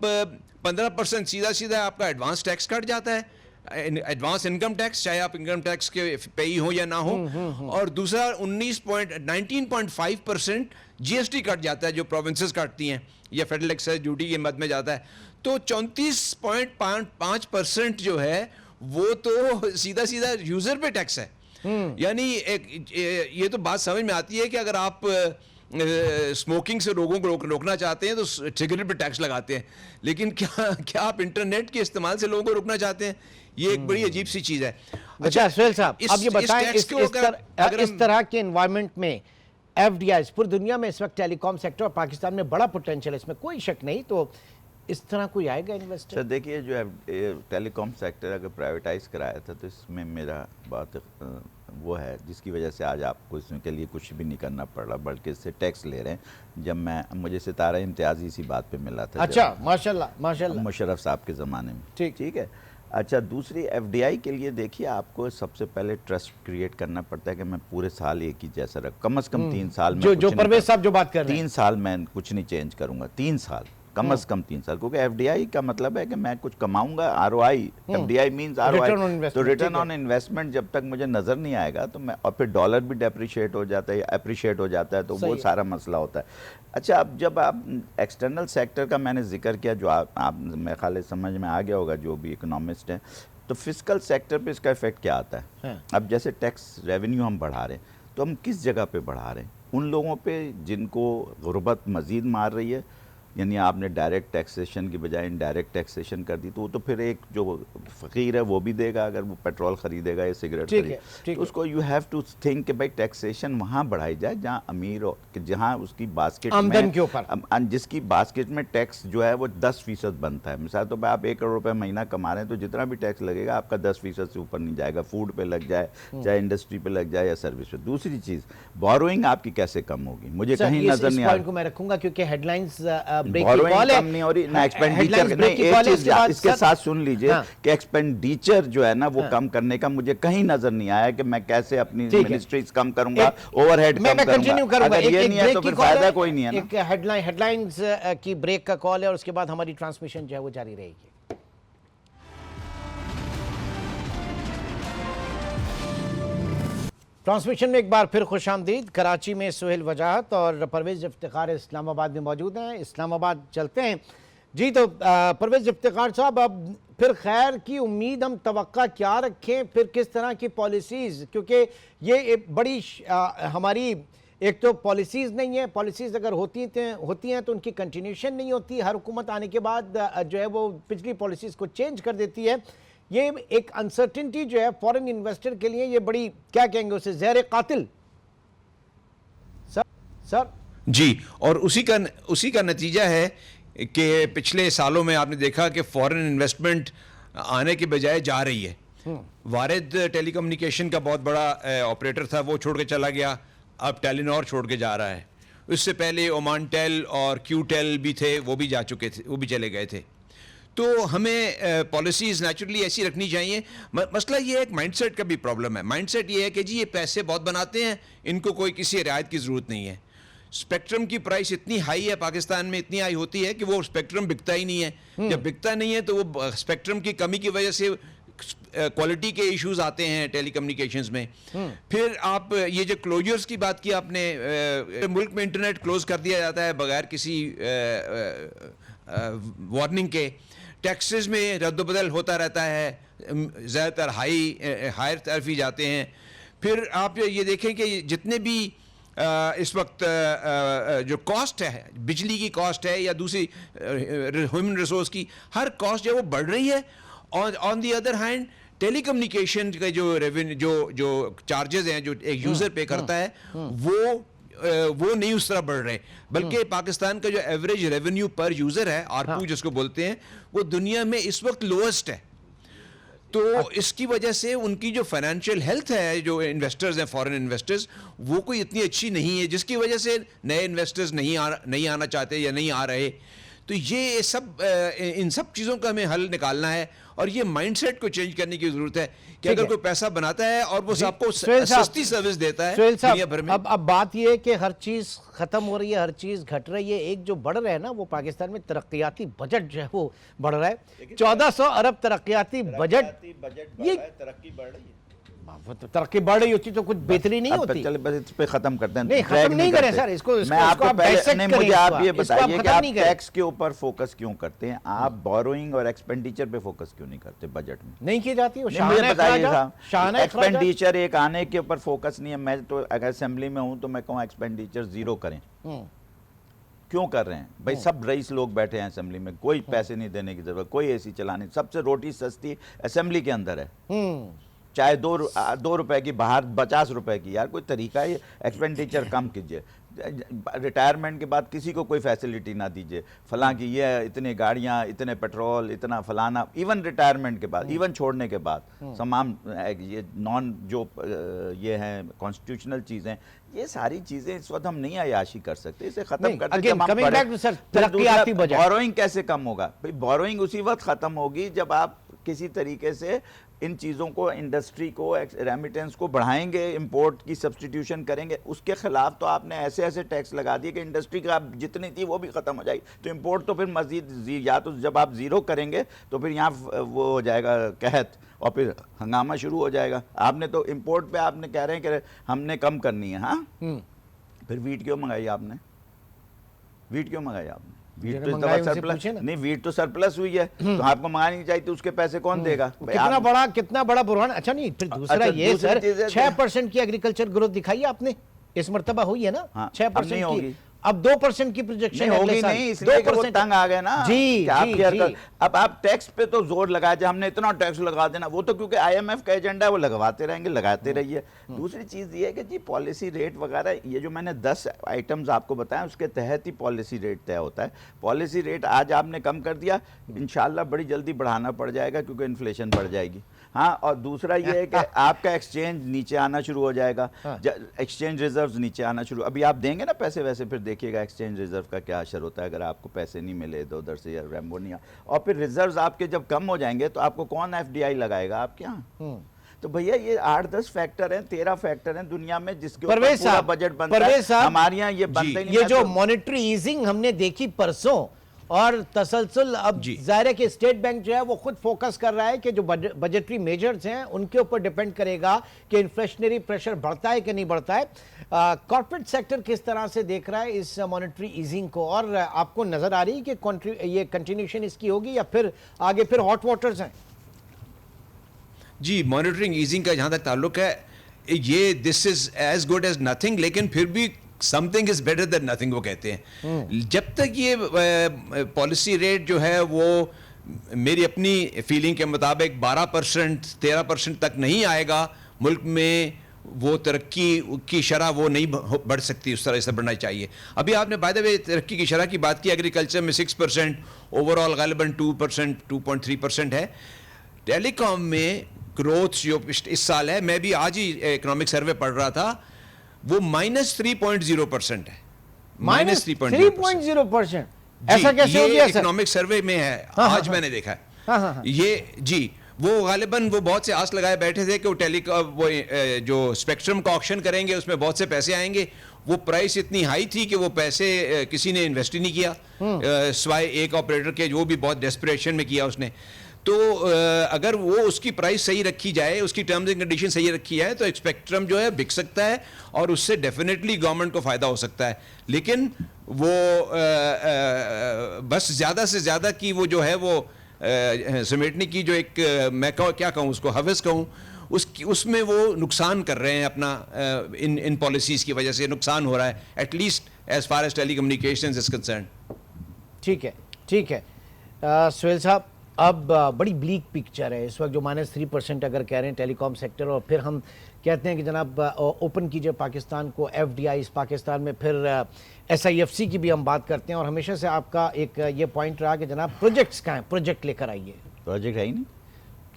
15% सीधा सीधा आपका एडवांस टैक्स कट जाता है, एडवांस इनकम टैक्स, चाहे आप इनकम टैक्स के पेई हो या ना हो। और दूसरा 19.5% GST कट जाता है जो प्रोविंसेस काटती हैं या फेडरल एक्साइज ड्यूटी के मद में जाता है। तो 34.5% जो है वो तो सीधा सीधा यूजर पे टैक्स है। यानी ये तो बात समझ में आती है कि अगर आप स्मोकिंग से लोगों को रोकना चाहते हैं तो सिगरेट पे टैक्स लगाते हैं, लेकिन क्या आप इंटरनेट के इस्तेमाल से लोगों को रोकना चाहते हैं? ये एक बड़ी अजीब सी चीज है। अच्छा सुहेल साहब, अब ये बताएं इस तरह के एनवायरनमेंट में FDIs पूरी दुनिया में इस वक्त टेलीकॉम सेक्टर और पाकिस्तान में बड़ा पोटेंशियल है, इसमें कोई शक नहीं, तो इस तरह कोई आएगा इन्वेस्टर? सर देखिए, जो टेलीकॉम सेक्टर अगर प्राइवेटाइज कराया था तो इसमें मेरा बात वो है जिसकी वजह से आज आपको इसके लिए कुछ भी नहीं करना पड़ रहा बल्कि इससे टैक्स ले रहे हैं। जब मुझे सितारा इम्तियाज़ इसी बात पे मिला था, अच्छा माशाल्लाह माशाल्लाह, मुशर्रफ साहब के ज़माने में। ठीक है। अच्छा, दूसरी FDI के लिए देखिए, आपको सबसे पहले ट्रस्ट क्रिएट करना पड़ता है कि मैं पूरे साल एक ही जैसा रख, कम से कम 3 साल में जो परवेज साहब जो बात कर रहे हैं, 3 साल मैं कुछ नहीं चेंज करूंगा, 3 साल कम से कम 3 साल, क्योंकि FDI का मतलब है कि मैं कुछ कमाऊंगा, ROI, FDI मींस ROI, तो रिटर्न ऑन इन्वेस्टमेंट जब तक मुझे नजर नहीं आएगा तो मैं, और फिर डॉलर भी डेप्रिशिएट हो जाता है, अप्रिशिएट हो जाता है, तो वो सारा मसला होता है। अच्छा, अब जब आप एक्सटर्नल सेक्टर का मैंने जिक्र किया, जो आप मेरे ख्याल समझ में आ गया होगा जो भी इकोनॉमिस्ट हैं, तो फिस्कल सेक्टर पे इसका इफेक्ट क्या आता है? अब जैसे टैक्स रेवेन्यू हम बढ़ा रहे हैं तो हम किस जगह पे बढ़ा रहे हैं? उन लोगों पे जिनको गुर्बत मज़ीद मार रही है, यानी आपने डायरेक्ट टैक्सेशन की बजाय इनडायरेक्ट टैक्सेशन कर दी, तो फिर एक जो फ़कीर है वो भी देगा अगर वो पेट्रोल ख़रीदेगा या सिगरेट खरीदेगा, तो उसको यू हैव टू थिंक कि भाई टैक्सेशन वहाँ बढ़ाई जाए जहाँ अमीर हो, कि जहाँ उसकी बास्केट आमदन के ऊपर, जिसकी बास्केट में टैक्स जो है वो 10% बनता है। मिसाल तो आप 1 करोड़ रुपये महीना कमा रहे हैं तो जितना भी टैक्स लगेगा आपका 10% से ऊपर नहीं जाएगा, फूड पे लग जाए, चाहे इंडस्ट्री पे लग जाए या सर्विस पे। दूसरी चीज़, बोरोइंग आपकी कैसे कम होगी? मुझे कहीं नजर नहीं आ रहा, मैं रखूंगा क्योंकि हेडलाइंस इसके साथ सुन लीजिए कि एक्सपेंडिचर जो है ना वो कम करने का मुझे कहीं नजर नहीं आया कि मैं कैसे अपनी मिनिस्ट्रीज कम करूंगा, ओवरहेड कम करूंगा। अगर ये नहीं है तो फिर फायदा कोई नहीं है ना। एक हेडलाइंस की ब्रेक का कॉल है और उसके बाद हमारी ट्रांसमिशन जो है वो जारी रहेगी। ट्रांसमिशन में एक बार फिर खुशामदीद। कराची में सुहेल वजाहत और परवेज इफ्तिखार इस्लामाबाद में मौजूद हैं। इस्लामाबाद चलते हैं जी। तो परवेज इफ्तिखार साहब, अब फिर खैर की उम्मीद हम तवक्का क्या रखें, फिर किस तरह की पॉलिसीज़, क्योंकि ये एक बड़ी हमारी एक तो पॉलिसीज़ नहीं है, पॉलिसीज़ अगर होती हैं तो उनकी कंटिन्यूशन नहीं होती, हर हुकूमत आने के बाद जो है वो पिछली पॉलिसीज़ को चेंज कर देती है। ये एक अनसर्टिनिटी जो है फॉरेन इन्वेस्टर के लिए, ये बड़ी क्या कहेंगे उसे, जहर कातिल सर जी। और उसी का नतीजा है कि पिछले सालों में आपने देखा कि फॉरेन इन्वेस्टमेंट आने के बजाय जा रही है। वारिद टेलीकम्युनिकेशन का बहुत बड़ा ऑपरेटर था, वो छोड़ के चला गया, अब टेलीनॉर छोड़ के जा रहा है। उससे पहले ओमान टेल और क्यू टेल भी थे, वो भी जा चुके थे, वो भी चले गए थे। तो हमें पॉलिसीज़ नेचुरली ऐसी रखनी चाहिए। मसला ये है, एक माइंडसेट का भी प्रॉब्लम है। माइंडसेट ये है कि जी ये पैसे बहुत बनाते हैं, इनको कोई किसी रियायत की ज़रूरत नहीं है। स्पेक्ट्रम की प्राइस इतनी हाई है पाकिस्तान में, इतनी हाई होती है कि वो स्पेक्ट्रम बिकता ही नहीं है। जब बिकता नहीं है तो वो स्पेक्ट्रम की कमी की वजह से क्वालिटी के इश्यूज आते हैं टेलीकम्युनिकेशंस में। फिर आप ये जो क्लोजर्स की बात की आपने, मुल्क में इंटरनेट क्लोज कर दिया जाता है बगैर किसी वार्निंग के। टैक्सेस में रद्दबदल होता रहता है, ज़्यादातर हायर तरफ ही जाते हैं। फिर आप ये देखें कि जितने भी इस वक्त जो कॉस्ट है, बिजली की कॉस्ट है या दूसरी ह्यूमन रिसोर्स की, हर कॉस्ट जो है वो बढ़ रही है। और on the other hand telecommunication का जो रेवेन्यू जो चार्जेस हैं जो एक यूजर पे करता है वो नहीं उस तरह बढ़ रहे, बल्कि पाकिस्तान का जो एवरेज रेवेन्यू पर यूजर है, आरपू जिसको बोलते हैं, वो दुनिया में इस वक्त लोएस्ट है। तो इसकी वजह से उनकी जो फाइनेंशियल हेल्थ है, जो इन्वेस्टर्स हैं, फॉरेन इन्वेस्टर्स, वो कोई इतनी अच्छी नहीं है, जिसकी वजह से नए इन्वेस्टर्स नहीं आना चाहते या नहीं आ रहे। तो ये सब इन सब चीज़ों का हमें हल निकालना है, और ये माइंडसेट को चेंज करने की जरूरत है कि अगर कोई पैसा बनाता है और वो आपको सस्ती सर्विस देता है दुनिया भर में। अब बात ये है कि हर चीज खत्म हो रही है, हर चीज घट रही है। एक जो बढ़ रहा है ना, वो पाकिस्तान में तरक्याती बजट जो है वो बढ़ रहा है। 1400 अरब तरक्याती बजट, ये तरक्की बढ़ रही है। तरक्की बढ़ रही होती तो कुछ बेहतरी नहीं होती। चल बस इस पे खत्म करते हैं। नहीं, खत्म नहीं करें सर इसको। मैं आपको पहले मुझे आप ये बताइए कि आप नहीं टैक्स के ऊपर फोकस क्यों करते हैं, आप बोरोइंग और एक्सपेंडिचर पे फोकस क्यों नहीं करते बजट में? नहीं की जाती। मुझे बताइए साहब, एक्सपेंडिचर एक आने के ऊपर फोकस नहीं है। मैं तो अगर असेंबली में हूं तो मैं कहूँ एक्सपेंडिचर जीरो करें। क्यों कर रहे हैं भाई? सब रईस लोग बैठे हैं असेंबली में, कोई पैसे नहीं देने की जरूरत, कोई एसी चलाने, सबसे रोटी सस्ती असेंबली के अंदर है, चाहे 2 रुपए की, बाहर 50 रुपए की। यार कोई तरीका है, एक्सपेंडिचर कम कीजिए। रिटायरमेंट के बाद किसी को कोई फैसिलिटी ना दीजिए, फलां की ये इतनी गाड़ियाँ, इतने पेट्रोल, इतना फलाना। इवन रिटायरमेंट के बाद, इवन छोड़ने के बाद तमाम ये नॉन जो ये हैं कॉन्स्टिट्यूशनल चीज़ें, ये सारी चीज़ें इस वक्त हम नहीं अयाशी कर सकते, इसे खत्म कर दें। बोरोइंग कैसे कम होगा भाई? बोरोइंग उसी वक्त खत्म होगी जब आप किसी तरीके से इन चीज़ों को, इंडस्ट्री को, रेमिटेंस को बढ़ाएंगे, इंपोर्ट की सब्स्टिट्यूशन करेंगे। उसके खिलाफ तो आपने ऐसे ऐसे टैक्स लगा दिए कि इंडस्ट्री का जितनी थी वो भी ख़त्म हो जाएगी। तो इंपोर्ट तो फिर मजीद, या तो जब आप ज़ीरो करेंगे तो फिर यहाँ वो हो जाएगा कहत, और फिर हंगामा शुरू हो जाएगा। आपने तो इंपोर्ट पे आपने कह रहे हैं कि हमने कम करनी है। हाँ, फिर वीट क्यों मंगाई आपने? वीट क्यों मंगाई आपने? वीट तो सरप्लस नहीं, वीट तो सरप्लस हुई है, तो आपको मंगानी चाहिए, तो उसके पैसे कौन देगा? कितना बड़ा बुरहान। अच्छा नहीं, फिर दूसरा ये सर 6% की एग्रीकल्चर ग्रोथ दिखाई आपने, इस मर्तबा हुई है ना? 6% की, अब 2% की प्रोजेक्शन होगी नहीं, इसलिए कि वो तंग आ गए ना जी, जी। अब आप टैक्स पे तो जोर लगाए, जब हमने इतना टैक्स लगा देना, वो तो क्योंकि IMF का एजेंडा है, वो लगवाते रहेंगे, लगाते रहिए। दूसरी चीज ये है कि जी पॉलिसी रेट वगैरह, ये जो मैंने 10 आइटम्स आपको बताया, उसके तहत ही पॉलिसी रेट तय होता है। पॉलिसी रेट आज आपने कम कर दिया, इंशाल्लाह बड़ी जल्दी बढ़ाना पड़ जाएगा क्योंकि इन्फ्लेशन बढ़ जाएगी। हाँ, और दूसरा ये है कि आपका एक्सचेंज नीचे आना शुरू हो जाएगा, एक्सचेंज रिजर्व्स नीचे आना शुरू। अभी आप देंगे ना पैसे, वैसे फिर देखिएगा एक्सचेंज रिजर्व का क्या असर होता है अगर आपको पैसे नहीं मिले इधर उधर से, या रेमबो नहीं। और फिर रिजर्व्स आपके जब कम हो जाएंगे तो आपको कौन FDI लगाएगा आपके यहाँ? तो भैया ये 8-10 फैक्टर हैं, 13 फैक्टर हैं दुनिया में जिसके ऊपर पूरा बजट बनता है। हमारे यहाँ ये बनता ही नहीं। ये जो मॉनेटरी ईजिंग हमने देखी परसों, और तसलसल, अब जाहिर है कि स्टेट बैंक जो है वो खुद फोकस कर रहा है कि जो बजटरी मेजर्स हैं उनके ऊपर डिपेंड करेगा कि इन्फ्लेशनरी प्रेशर बढ़ता है कि नहीं बढ़ता है। कॉर्पोरेट सेक्टर किस तरह से देख रहा है इस मॉनेटरी ईजिंग को, और आपको नजर आ रही है कि ये कंटिन्यूशन इसकी होगी या फिर आगे फिर हॉट वाटर्स हैं? जी, मॉनिटरिंग ईजिंग का जहां तक ताल्लुक है, ये this is as good as nothing, लेकिन फिर भी something is better than nothing वो कहते हैं। जब तक ये पॉलिसी रेट जो है वो मेरी अपनी फीलिंग के मुताबिक 12% 13% तक नहीं आएगा, मुल्क में वो तरक्की की शरह वो नहीं बढ़ सकती, उस तरह से बढ़ना चाहिए। अभी आपने बाय द वे तरक्की की शरह की बात की, एग्रीकल्चर में 6%, ओवरऑल गालिबन 2%, 2.3% है। टेलीकॉम में ग्रोथ जो इस साल है, मैं भी आज ही इकोनॉमिक सर्वे पढ़ रहा था, वो -3.0% है। -3.0%? ऐसा कैसे हो गया? इकोनॉमिक सर्वे में है, आज मैंने देखा है। ये जी, वो गालिबन वो बहुत से आस लगाए बैठे थे कि वो वो जो स्पेक्ट्रम का ऑक्शन करेंगे उसमें बहुत से पैसे आएंगे। वो प्राइस इतनी हाई थी कि वो पैसे किसी ने इन्वेस्ट ही नहीं किया, सिवाय एक ऑपरेटर के, जो भी बहुत डेस्परेशन में किया उसने। तो अगर वो उसकी प्राइस सही रखी जाए, उसकी टर्म्स एंड कंडीशन सही रखी जाए, तो स्पेक्ट्रम जो है बिक सकता है और उससे डेफिनेटली गवर्नमेंट को फ़ायदा हो सकता है। लेकिन वो बस ज़्यादा से ज़्यादा की वो जो है वो समेटने की जो एक मैं क्या कहूँ उसको, हवस कहूँ, उसमें वो नुकसान कर रहे हैं अपना, इन पॉलिसीज़ की वजह से नुकसान हो रहा है, at least as far as telecommunications is concern. ठीक है, ठीक है। सुहेल साहब, अब बड़ी ब्लीक पिक्चर है इस वक्त, जो -3% अगर कह रहे हैं टेलीकॉम सेक्टर, और फिर हम कहते हैं कि जनाब ओपन कीजिए पाकिस्तान को, एफडीआई पाकिस्तान में, फिर SIFC की भी हम बात करते हैं, और हमेशा से आपका एक ये पॉइंट रहा कि जनाब प्रोजेक्ट्स कहाँ हैं, प्रोजेक्ट लेकर आइए। प्रोजेक्ट है ही नहीं।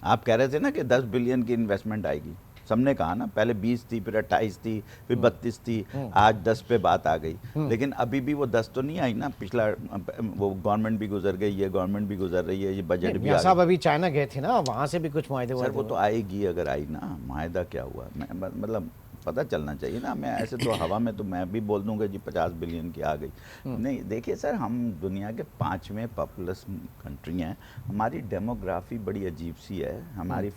आप कह रहे थे ना कि 10 बिलियन की इन्वेस्टमेंट आएगी, सबने कहा ना, पहले 20 थी, फिर 28 थी, फिर 32 थी, आज 10 पे बात आ गई। लेकिन अभी भी वो 10 तो नहीं आई ना, पिछला वो गवर्नमेंट भी गुजर गई, ये गवर्नमेंट भी गुजर रही है, ये बजट भी आ साहब अभी चाइना गए थे ना, वहाँ से भी कुछ मुआहदे सर वो तो आएगी, अगर आई ना, मुआहदा क्या हुआ, मतलब पता चलना चाहिए ना। मैं ऐसे तो हवा में तो मैं भी बोल दूंगा जी 50 बिलियन की आ गई। नहीं, देखिए सर, हम दुनिया के 5वें पॉपुलस कंट्री हैं, हमारी डेमोग्राफी बड़ी अजीब सी है, हमारी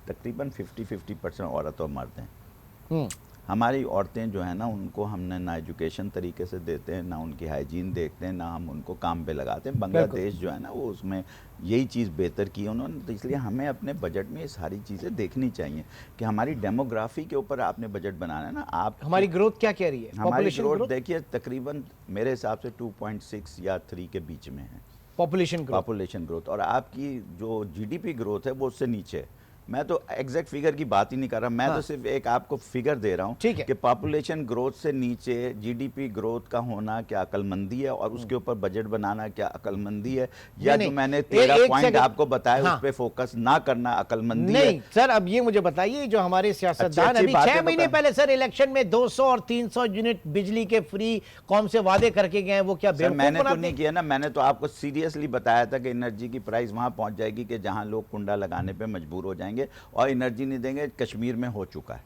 तकरीबन 50% औरत और मर्द हैं। हमारी औरतें जो है ना, उनको हमने ना एजुकेशन तरीके से देते हैं, ना उनकी हाइजीन देखते हैं, ना हम उनको काम पे लगाते हैं। बांग्लादेश जो है ना, वो उसमें यही चीज़ बेहतर की है उन्होंने, तो इसलिए हमें अपने बजट में ये सारी चीज़ें देखनी चाहिए कि हमारी डेमोग्राफी के ऊपर आपने बजट बनाना है ना। आप हमारी ग्रोथ क्या कह रही है? हमारी ग्रोथ देखिए तकरीबन मेरे हिसाब से 2.6 या 3 के बीच में है पॉपुलेशन ग्रोथ, और आपकी जो GDP ग्रोथ है वो उससे नीचे है। मैं तो एग्जैक्ट फिगर की बात ही नहीं कर रहा, मैं तो सिर्फ एक आपको फिगर दे रहा हूँ कि पॉपुलेशन ग्रोथ से नीचे GDP ग्रोथ का होना क्या अकलमंदी है, और उसके ऊपर बजट बनाना क्या अकलमंदी है, या जो मैंने 13 पॉइंट आपको बताया उस पे फोकस ना करना अकलमंदी है? नहीं सर, अब ये मुझे बताइए, जो हमारे सियासतदान अभी 6 महीने पहले सर इलेक्शन में 200 और 300 यूनिट बिजली के फ्री कौन से वादे करके गए, वो क्या बेवकूफ मैंने तो नहीं किया ना, मैंने तो आपको सीरियसली बताया था कि एनर्जी की प्राइस वहां पहुंच जाएगी कि जहां लोग कुंडा लगाने पे मजबूर हो जाएंगे और एनर्जी नहीं देंगे। कश्मीर में हो चुका है,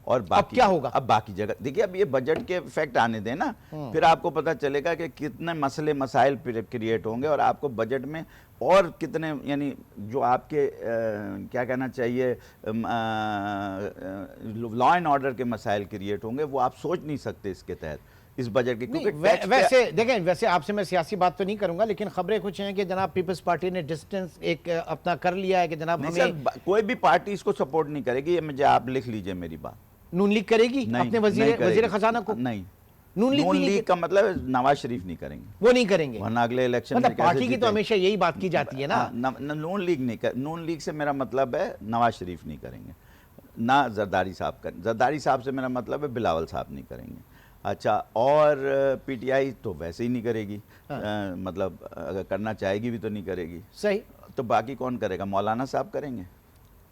और बाकी अब क्या होगा? अब बाकी जगह देखिए, अब ये बजट के इफेक्ट आने दें ना, फिर आपको पता चलेगा कि कितने मसले मसाइल क्रिएट होंगे, और आपको बजट में और कितने, यानी जो आपके क्या कहना चाहिए, लॉ एंड ऑर्डर के मसाइल क्रिएट होंगे, वो आप सोच नहीं सकते इसके तहत इस बजट के। क्योंकि वैसे देखें, वैसे आपसे मैं सियासी बात तो नहीं करूंगा, लेकिन खबरें कुछ हैं कि जनाब पीपल्स पार्टी ने डिस्टेंस एक अपना कर लिया है कि जनाब हमें कोई भी पार्टी इसको सपोर्ट नहीं करेगी, ये मुझे आप लिख लीजिए मेरी बात। नून लीग करेगी अपने वजीर खजाना को? नहीं, नून लीग का मतलब नवाज शरीफ नहीं करेंगे, वो नहीं करेंगे, वरना अगले इलेक्शन मतलब पार्टी की तो हमेशा यही बात की जाती है ना। नून लीग नहीं कर, नून लीग से मेरा मतलब है नवाज शरीफ नहीं करेंगे, ना जरदारी साहब करें, जरदारी साहब से मेरा मतलब है बिलावल साहब नहीं करेंगे। अच्छा, और PTI तो वैसे ही नहीं करेगी, मतलब अगर करना चाहेगी भी तो नहीं करेगी। सही, तो बाकी कौन करेगा? मौलाना साहब करेंगे।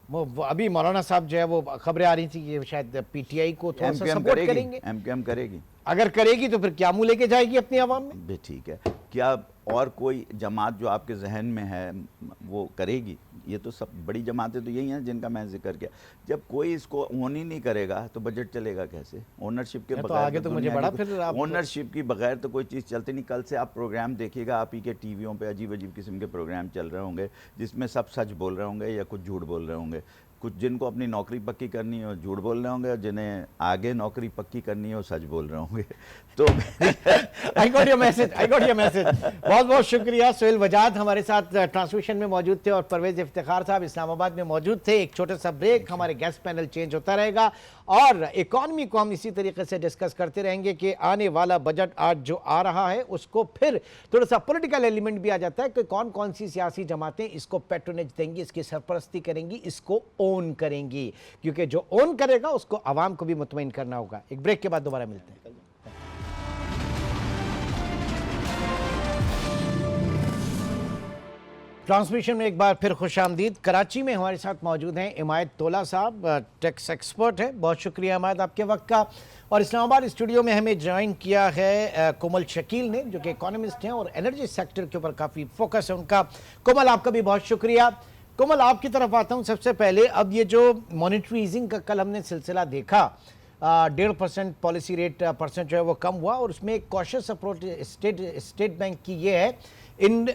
वो अभी मौलाना साहब जो है, वो खबरें आ रही थी कि शायद PTI को थोड़ा सा सपोर्ट करेंगे। MKM करेगी। अगर करेगी तो फिर क्या मुंह लेके जाएगी अपनी आवाम में? भी ठीक है, क्या और कोई जमात जो आपके जहन में है वो करेगी? ये तो सब बड़ी जमातें तो यही हैं जिनका मैं जिक्र किया। जब कोई इसको ओन ही नहीं करेगा तो बजट चलेगा कैसे? ओनरशिप के बगैर आगे तो मुझे बड़ा, फिर ओनरशिप की बगैर तो कोई चीज़ चलती नहीं। कल से आप प्रोग्राम देखिएगा, आप ही के टीवियों पे अजीब अजीब किस्म के प्रोग्राम चल रहे होंगे जिसमें सब सच बोल रहे होंगे या कुछ झूठ बोल रहे होंगे। कुछ जिनको अपनी नौकरी पक्की करनी है वो झूठ बोल रहे होंगे, और जिन्हें आगे नौकरी पक्की करनी है वो सच बोल रहे होंगे। तो I got your message, I got your message. बहुत बहुत शुक्रिया। सोहेल वजाद हमारे साथ ट्रांसमिशन में मौजूद थे, और परवेज इफ्तिखार साहब इस्लामाबाद में मौजूद थे। एक छोटा सा ब्रेक, हमारे गेस्ट पैनल चेंज होता रहेगा, और इकॉनमी को हम इसी तरीके से डिस्कस करते रहेंगे कि आने वाला बजट आज जो आ रहा है उसको फिर थोड़ा सा पॉलिटिकल एलिमेंट भी आ जाता है कि कौन कौन सी सियासी जमातें इसको पैट्रोनेज देंगी, इसकी सरपरस्ती करेंगी, इसको ओन करेंगी, क्योंकि जो ओन करेगा उसको आवाम को भी मुतमईन करना होगा। एक ब्रेक के बाद दोबारा मिलते हैं। ट्रांसमिशन में एक बार फिर खुशामदीद। कराची में हमारे साथ मौजूद हैं इमायत तोला साहब, टैक्स एक्सपर्ट है। बहुत शुक्रिया इमायत आपके वक्त का। और इस्लामाबाद स्टूडियो में हमें ज्वाइन किया है कोमल शकील ने, जो कि इकोनॉमिस्ट हैं और एनर्जी सेक्टर के ऊपर काफ़ी फोकस है उनका। कोमल, आपका भी बहुत शुक्रिया। कोमल, आपकी तरफ आता हूँ सबसे पहले। अब ये जो मॉनेटरी ईजिंग का कल हमने सिलसिला देखा, 1.5% पॉलिसी रेट परसेंट जो है वो कम हुआ, और उसमें एक कॉशियस अप्रोच स्टेट बैंक की ये है। इन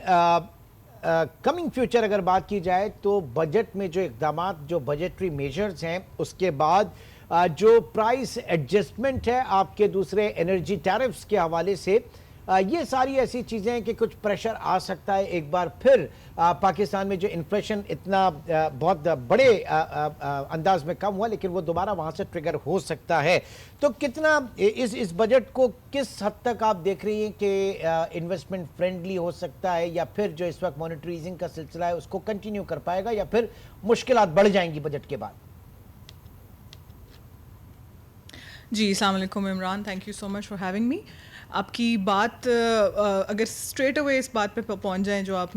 कमिंग फ्यूचर अगर बात की जाए तो बजट में जो इकदाम, जो बजटरी मेजर्स हैं, उसके बाद जो प्राइस एडजस्टमेंट है आपके दूसरे एनर्जी टैरिफ्स के हवाले से, ये सारी ऐसी चीज़ें हैं कि कुछ प्रेशर आ सकता है एक बार फिर पाकिस्तान में, जो इन्फ्लेशन इतना बहुत बड़े अंदाज में कम हुआ, लेकिन वो दोबारा वहाँ से ट्रिगर हो सकता है। तो कितना इस बजट को किस हद तक आप देख रही हैं कि इन्वेस्टमेंट फ्रेंडली हो सकता है, या फिर जो इस वक्त मॉनेटरी ईजिंग का सिलसिला है उसको कंटिन्यू कर पाएगा, या फिर मुश्किलात बढ़ जाएंगी बजट के बाद? जी, अस्सलाम वालेकुम Imran, thank you so much for having me. आपकी बात अगर स्ट्रेट अवे इस बात पे पहुंच जाएं जो आप,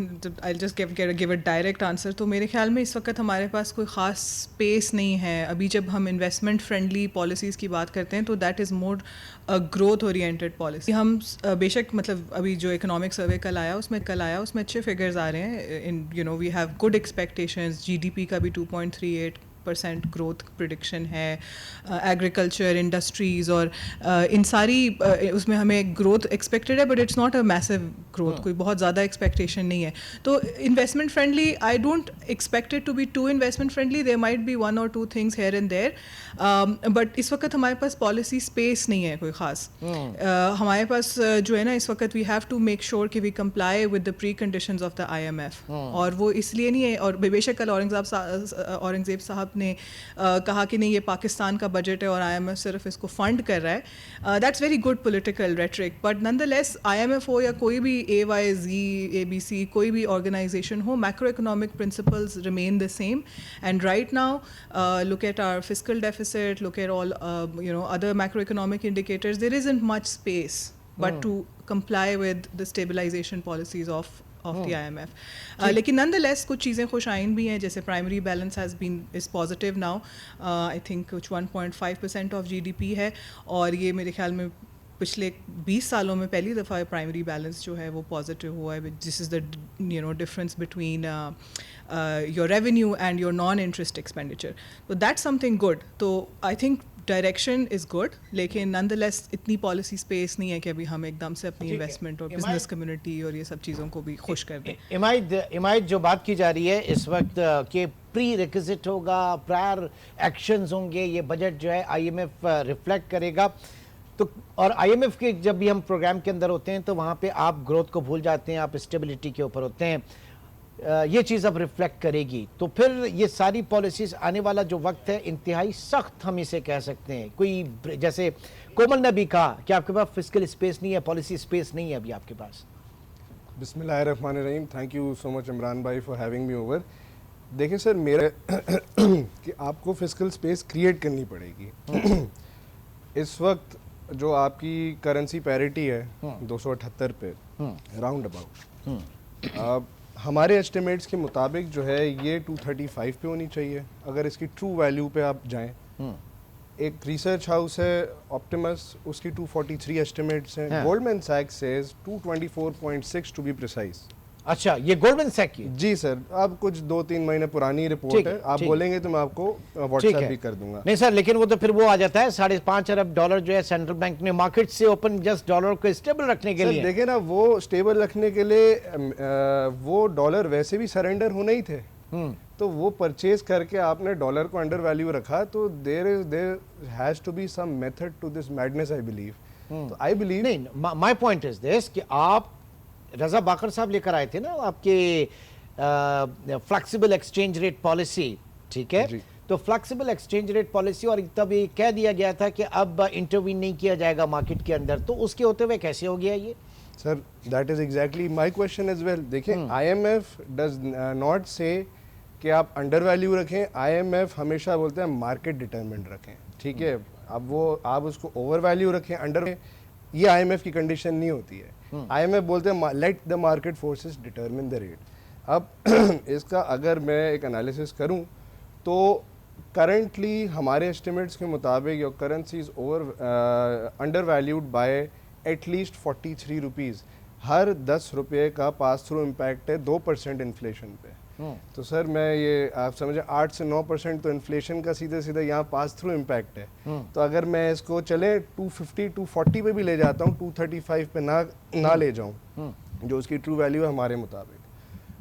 I just give a direct answer, तो मेरे ख्याल में इस वक्त हमारे पास कोई ख़ास स्पेस नहीं है। अभी जब हम इन्वेस्टमेंट फ्रेंडली पॉलिसीज़ की बात करते हैं तो that is more growth oriented policy. हम बेशक मतलब अभी जो इकोनॉमिक सर्वे कल आया उसमें अच्छे फिगर्स आ रहे हैं। In you know we have good expectations, GDP का भी 2.38% ग्रोथ प्रिडिक्शन है, एग्रीकल्चर, इंडस्ट्रीज़ और इन सारी उसमें हमें ग्रोथ एक्सपेक्टेड है, but it's not a massive growth, कोई बहुत ज़्यादा एक्सपेक्टेशन नहीं है। तो investment friendly, I don't expect it to be too investment friendly, there might be 1 or 2 things here and there, but इस वक्त हमारे पास पॉलिसी स्पेस नहीं है कोई ख़ास। हमारे पास जो है ना इस वक्त we have to make sure कि we comply with the pre conditions of the IMF, और वो इसलिए नहीं है, और बेशक कल औरंगज़ेब साहब ने कहा कि नहीं ये पाकिस्तान का बजट है और IMF सिर्फ इसको फंड कर रहा है, that's very good political rhetoric, but nonetheless IMF हो या कोई भी AYZ, ABC, कोई भी ऑर्गेनाइजेशन हो, macro economic principles remain the same, and right now look at our fiscal deficit, look at all other macroeconomic indicators, there isn't much space but to comply with the stabilization policies of the IMF. लेकिन nonetheless कुछ चीज़ें खुशाइन भी हैं, जैसे primary balance is positive now, I think कुछ 1.5% of GDP है, और ये मेरे ख्याल में पिछले 20 सालों में पहली दफ़ा प्राइमरी बैलेंस जो है वो पॉजिटिव हुआ है, this is the difference between your revenue and your non interest expenditure, तो दैट्स समथिंग गुड। तो I think direction is good, लेकिन नॉनदलेस इतनी पॉलिसी स्पेस नहीं है कि अभी हम एकदम से अपनी इन्वेस्टमेंट और बिजनेस कम्युनिटी और ये सब चीज़ों को भी खुश कर दें। इमायत जो बात की जा रही है इस वक्त कि प्री रिक्विजिट होगा, प्रायर एक्शंस होंगे, ये बजट जो है IMF रिफ्लेक्ट करेगा, तो और IMF के जब भी हम प्रोग्राम के अंदर होते हैं तो वहाँ पे आप ग्रोथ को भूल जाते हैं, आप स्टेबिलिटी के ऊपर होते हैं, ये चीज़ अब रिफ्लेक्ट करेगी, तो फिर ये सारी पॉलिसीज़ आने वाला जो वक्त है इंतहाई सख्त हम इसे कह सकते हैं। कोई जैसे कोमल ने भी कहा कि आपके पास फिस्कल स्पेस नहीं है, पॉलिसी स्पेस नहीं है अभी आपके पास। बिस्मिल्लाहिर्रहमानिर्रहीम, thank you so much Imran भाई फॉर हैविंग मी ओवर। देखिए सर, मेरा कि आपको फिस्कल स्पेस क्रिएट करनी पड़ेगी। इस वक्त जो आपकी करेंसी पैरिटी है 278 पे राउंड अबाउट, हमारे एस्टिमेट्स के मुताबिक जो है ये 235 पे होनी चाहिए अगर इसकी ट्रू वैल्यू पे आप जाएं। एक रिसर्च हाउस है ऑप्टिमस, उसकी 243 एस्टिमेट्स हैं। गोल्डमैन सैक्स सेज 224.6 टू बी प्रिसाइज। अच्छा, ये गोल्डमैन सैक की? जी सर, अब कुछ 2-3 महीने पुरानी रिपोर्ट है, आप बोलेंगे तो मैं आपको व्हाट्सएप भी कर दूंगा। नहीं सर, लेकिन वो तो फिर वो आ जाता है $5.5 अरब जो है सेंट्रल बैंक ने मार्केट से ओपन जस्ट डॉलर को स्टेबल रखने के लिए। देखिए ना, वो स्टेबल रखने के लिए वो डॉलर वैसे भी सरेंडर होने ही थे, तो वो परचेज करके आपने डॉलर को अंडर वैल्यू रखा, तो there has to be some method to this madness, I believe. तो आई बिलीव नहीं, माय पॉइंट इज दिस कि आप रजा बाकर साहब लेकर आए थे ना आपके फ्लेक्सिबल एक्सचेंज रेट पॉलिसी, ठीक है? तो फ्लेक्सिबल एक्सचेंज रेट पॉलिसी, और तब ये कह दिया गया था कि अब इंटरवीन नहीं किया जाएगा मार्केट के अंदर, तो उसके होते हुए कैसे हो गया ये? Sir, that is exactly my question as well. देखिए, IMF डज नॉट से कि आप अंडर वैल्यू रखें, IMF हमेशा बोलते हैं मार्केट डिटरमिनेंट रखें, ठीक है? अब वो आप उसको ओवर वैल्यू रखें, अंडर, ये IMF की कंडीशन नहीं होती है। IMF बोलते हैं let the market forces determine the rate. अब इसका अगर मैं एक एनालिसिस करूं तो करंटली हमारे एस्टिमेट्स के मुताबिक your currency is under valued by at least 43 rupees. हर 10 रुपये का पास थ्रू इम्पैक्ट है 2% इन्फ्लेशन पे। तो सर, मैं ये आप समझे 8 से 9% तो इन्फ्लेशन का सीधे सीधे यहाँ पास थ्रू इम्पैक्ट है। तो अगर मैं इसको चले 250-240 पे भी ले जाता हूँ, 235 पे ना ले जाऊँ जो उसकी ट्रू वैल्यू है हमारे मुताबिक,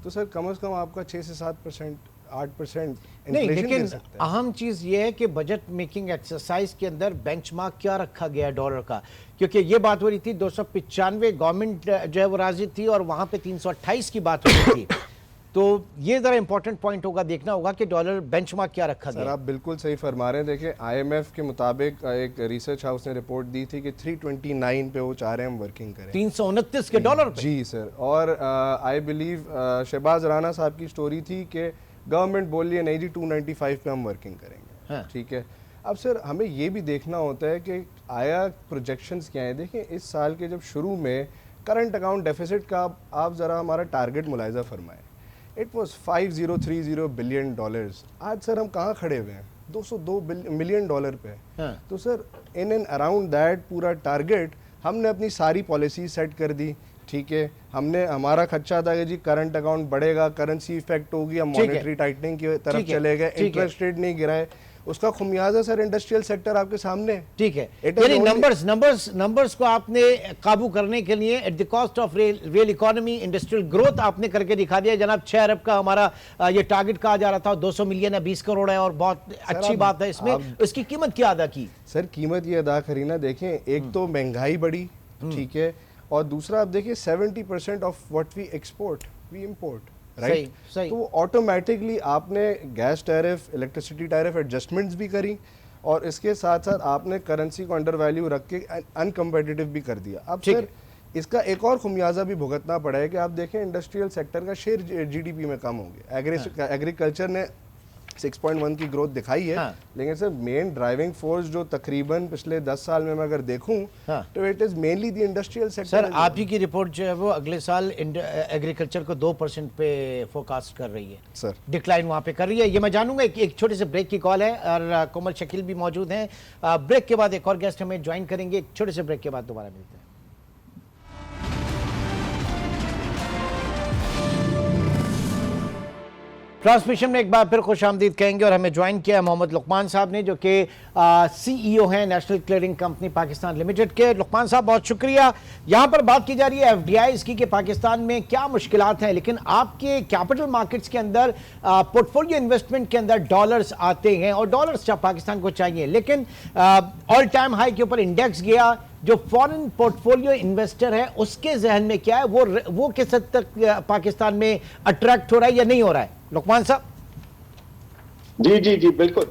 तो सर कम से कम आपका 6 से 7% 8% नहीं, इन्फ्लेशन दे लेकिन सकते हैं। अहम चीज ये है कि बजट मेकिंग एक्सरसाइज के अंदर बेंचमार्क क्या रखा गया है डॉलर का, क्योंकि ये बात हो रही थी 295 गवर्नमेंट जो है वो राजी थी और वहां पे 328 की बात हो रही थी। तो ये जरा इंपॉर्टेंट पॉइंट होगा, देखना होगा कि डॉलर बेंचमार्क क्या रखा सर गया। आप बिल्कुल सही फरमा रहे हैं। देखिए IMF के मुताबिक एक रिसर्च हाउस ने रिपोर्ट दी थी कि 329 पे वो चाह रहे हैं हम वर्किंग करें। 329 के डॉलर पे। जी सर, और आई बिलीव शहबाज राना साहब की स्टोरी थी कि गवर्नमेंट बोल रही है नहीं जी 295 पे हम वर्किंग करेंगे। हाँ। ठीक है, अब सर हमें ये भी देखना होता है कि आया प्रोजेक्शंस क्या हैं। देखिए इस साल के जब शुरू में करंट अकाउंट डेफिसिट का आप ज़रा हमारा टारगेट मुलाहिजा फरमाएं, इट वॉज 5030 बिलियन डॉलर्स। आज सर हम कहाँ खड़े हुए हैं, 202 मिलियन डॉलर पे। हाँ। तो sir in and around that पूरा टारगेट हमने अपनी सारी पॉलिसी सेट कर दी। ठीक है, हमने हमारा खर्चा था कि जी करंट अकाउंट बढ़ेगा, करेंसी इफेक्ट होगी, हम ठीक है। मॉनेटरी टाइटनिंग की तरफ ठीक है, चले गए, ठीक है। इंटरेस्ट रेट नहीं गिराए, उसका खुमियाजा सर इंडस्ट्रियल सेक्टर आपके सामने है। ठीक है, It is यानी only- नंबर्स को आपने काबू करने के लिए at the cost of real economy industrial growth आपने करके दिखा दिया। जनाब 6 अरब का हमारा ये टारगेट कहा जा रहा था, 200 मिलियन है, 20 करोड़ है और बहुत अच्छी बात है। इसमें इसकी कीमत क्या अदा की? सर कीमत ये अदा करी ना, देखें एक तो महंगाई बढ़ी, ठीक है, और दूसरा आप देखिए 70% of what we export we import, right. सही। तो ऑटोमेटिकली आपने gas tariff, electricity tariff adjustments भी करी और इसके साथ साथ आपने करेंसी को अंडर वैल्यू रख के अनकम्पिटिटिव भी कर दिया। अब ठीक सर इसका एक और खुमियाजा भी भुगतना पड़ा है कि आप देखें इंडस्ट्रियल सेक्टर का शेयर जीडीपी में कम हो गया। एग्रीकल्चर ने 6.1 की ग्रोथ दिखाई है, हाँ। लेकिन सर मेन ड्राइविंग फोर्स जो तकरीबन पिछले 10 साल में मैं अगर देखूं, हाँ। तो it is mainly the industrial sector. Sir आप ही की रिपोर्ट जो है वो अगले साल एग्रीकल्चर को 2% पे फोरकास्ट कर रही है, सर डिक्लाइन वहां पे कर रही है। ये मैं जानूंगा। एक छोटे से ब्रेक की कॉल है और कोमल शकील भी मौजूद हैं। ब्रेक के बाद एक और गेस्ट हमें ज्वाइन करेंगे। एक छोटे से ब्रेक के बाद दोबारा मिलते हैं। ट्रांसमिशन में एक बार फिर खुश आमदीद कहेंगे और हमें ज्वाइन किया है मोहम्मद लुकमान साहब ने, जो कि CEO हैं national clearing company Pakistan limited के। लुकमान साहब बहुत शुक्रिया। यहाँ पर बात की जा रही है FDIs की कि पाकिस्तान में क्या मुश्किलात हैं, लेकिन आपके कैपिटल मार्केट्स के अंदर पोर्टफोलियो इन्वेस्टमेंट के अंदर डॉलर्स आते हैं और डॉलर्स पाकिस्तान को चाहिए, लेकिन ऑल टाइम हाई के ऊपर इंडेक्स गया। जो फॉरेन पोर्टफोलियो इन्वेस्टर है उसके जहन में क्या है, वो किस हद तक पाकिस्तान में अट्रैक्ट हो रहा है या नहीं हो रहा है? लुकमान साहब। जी बिल्कुल।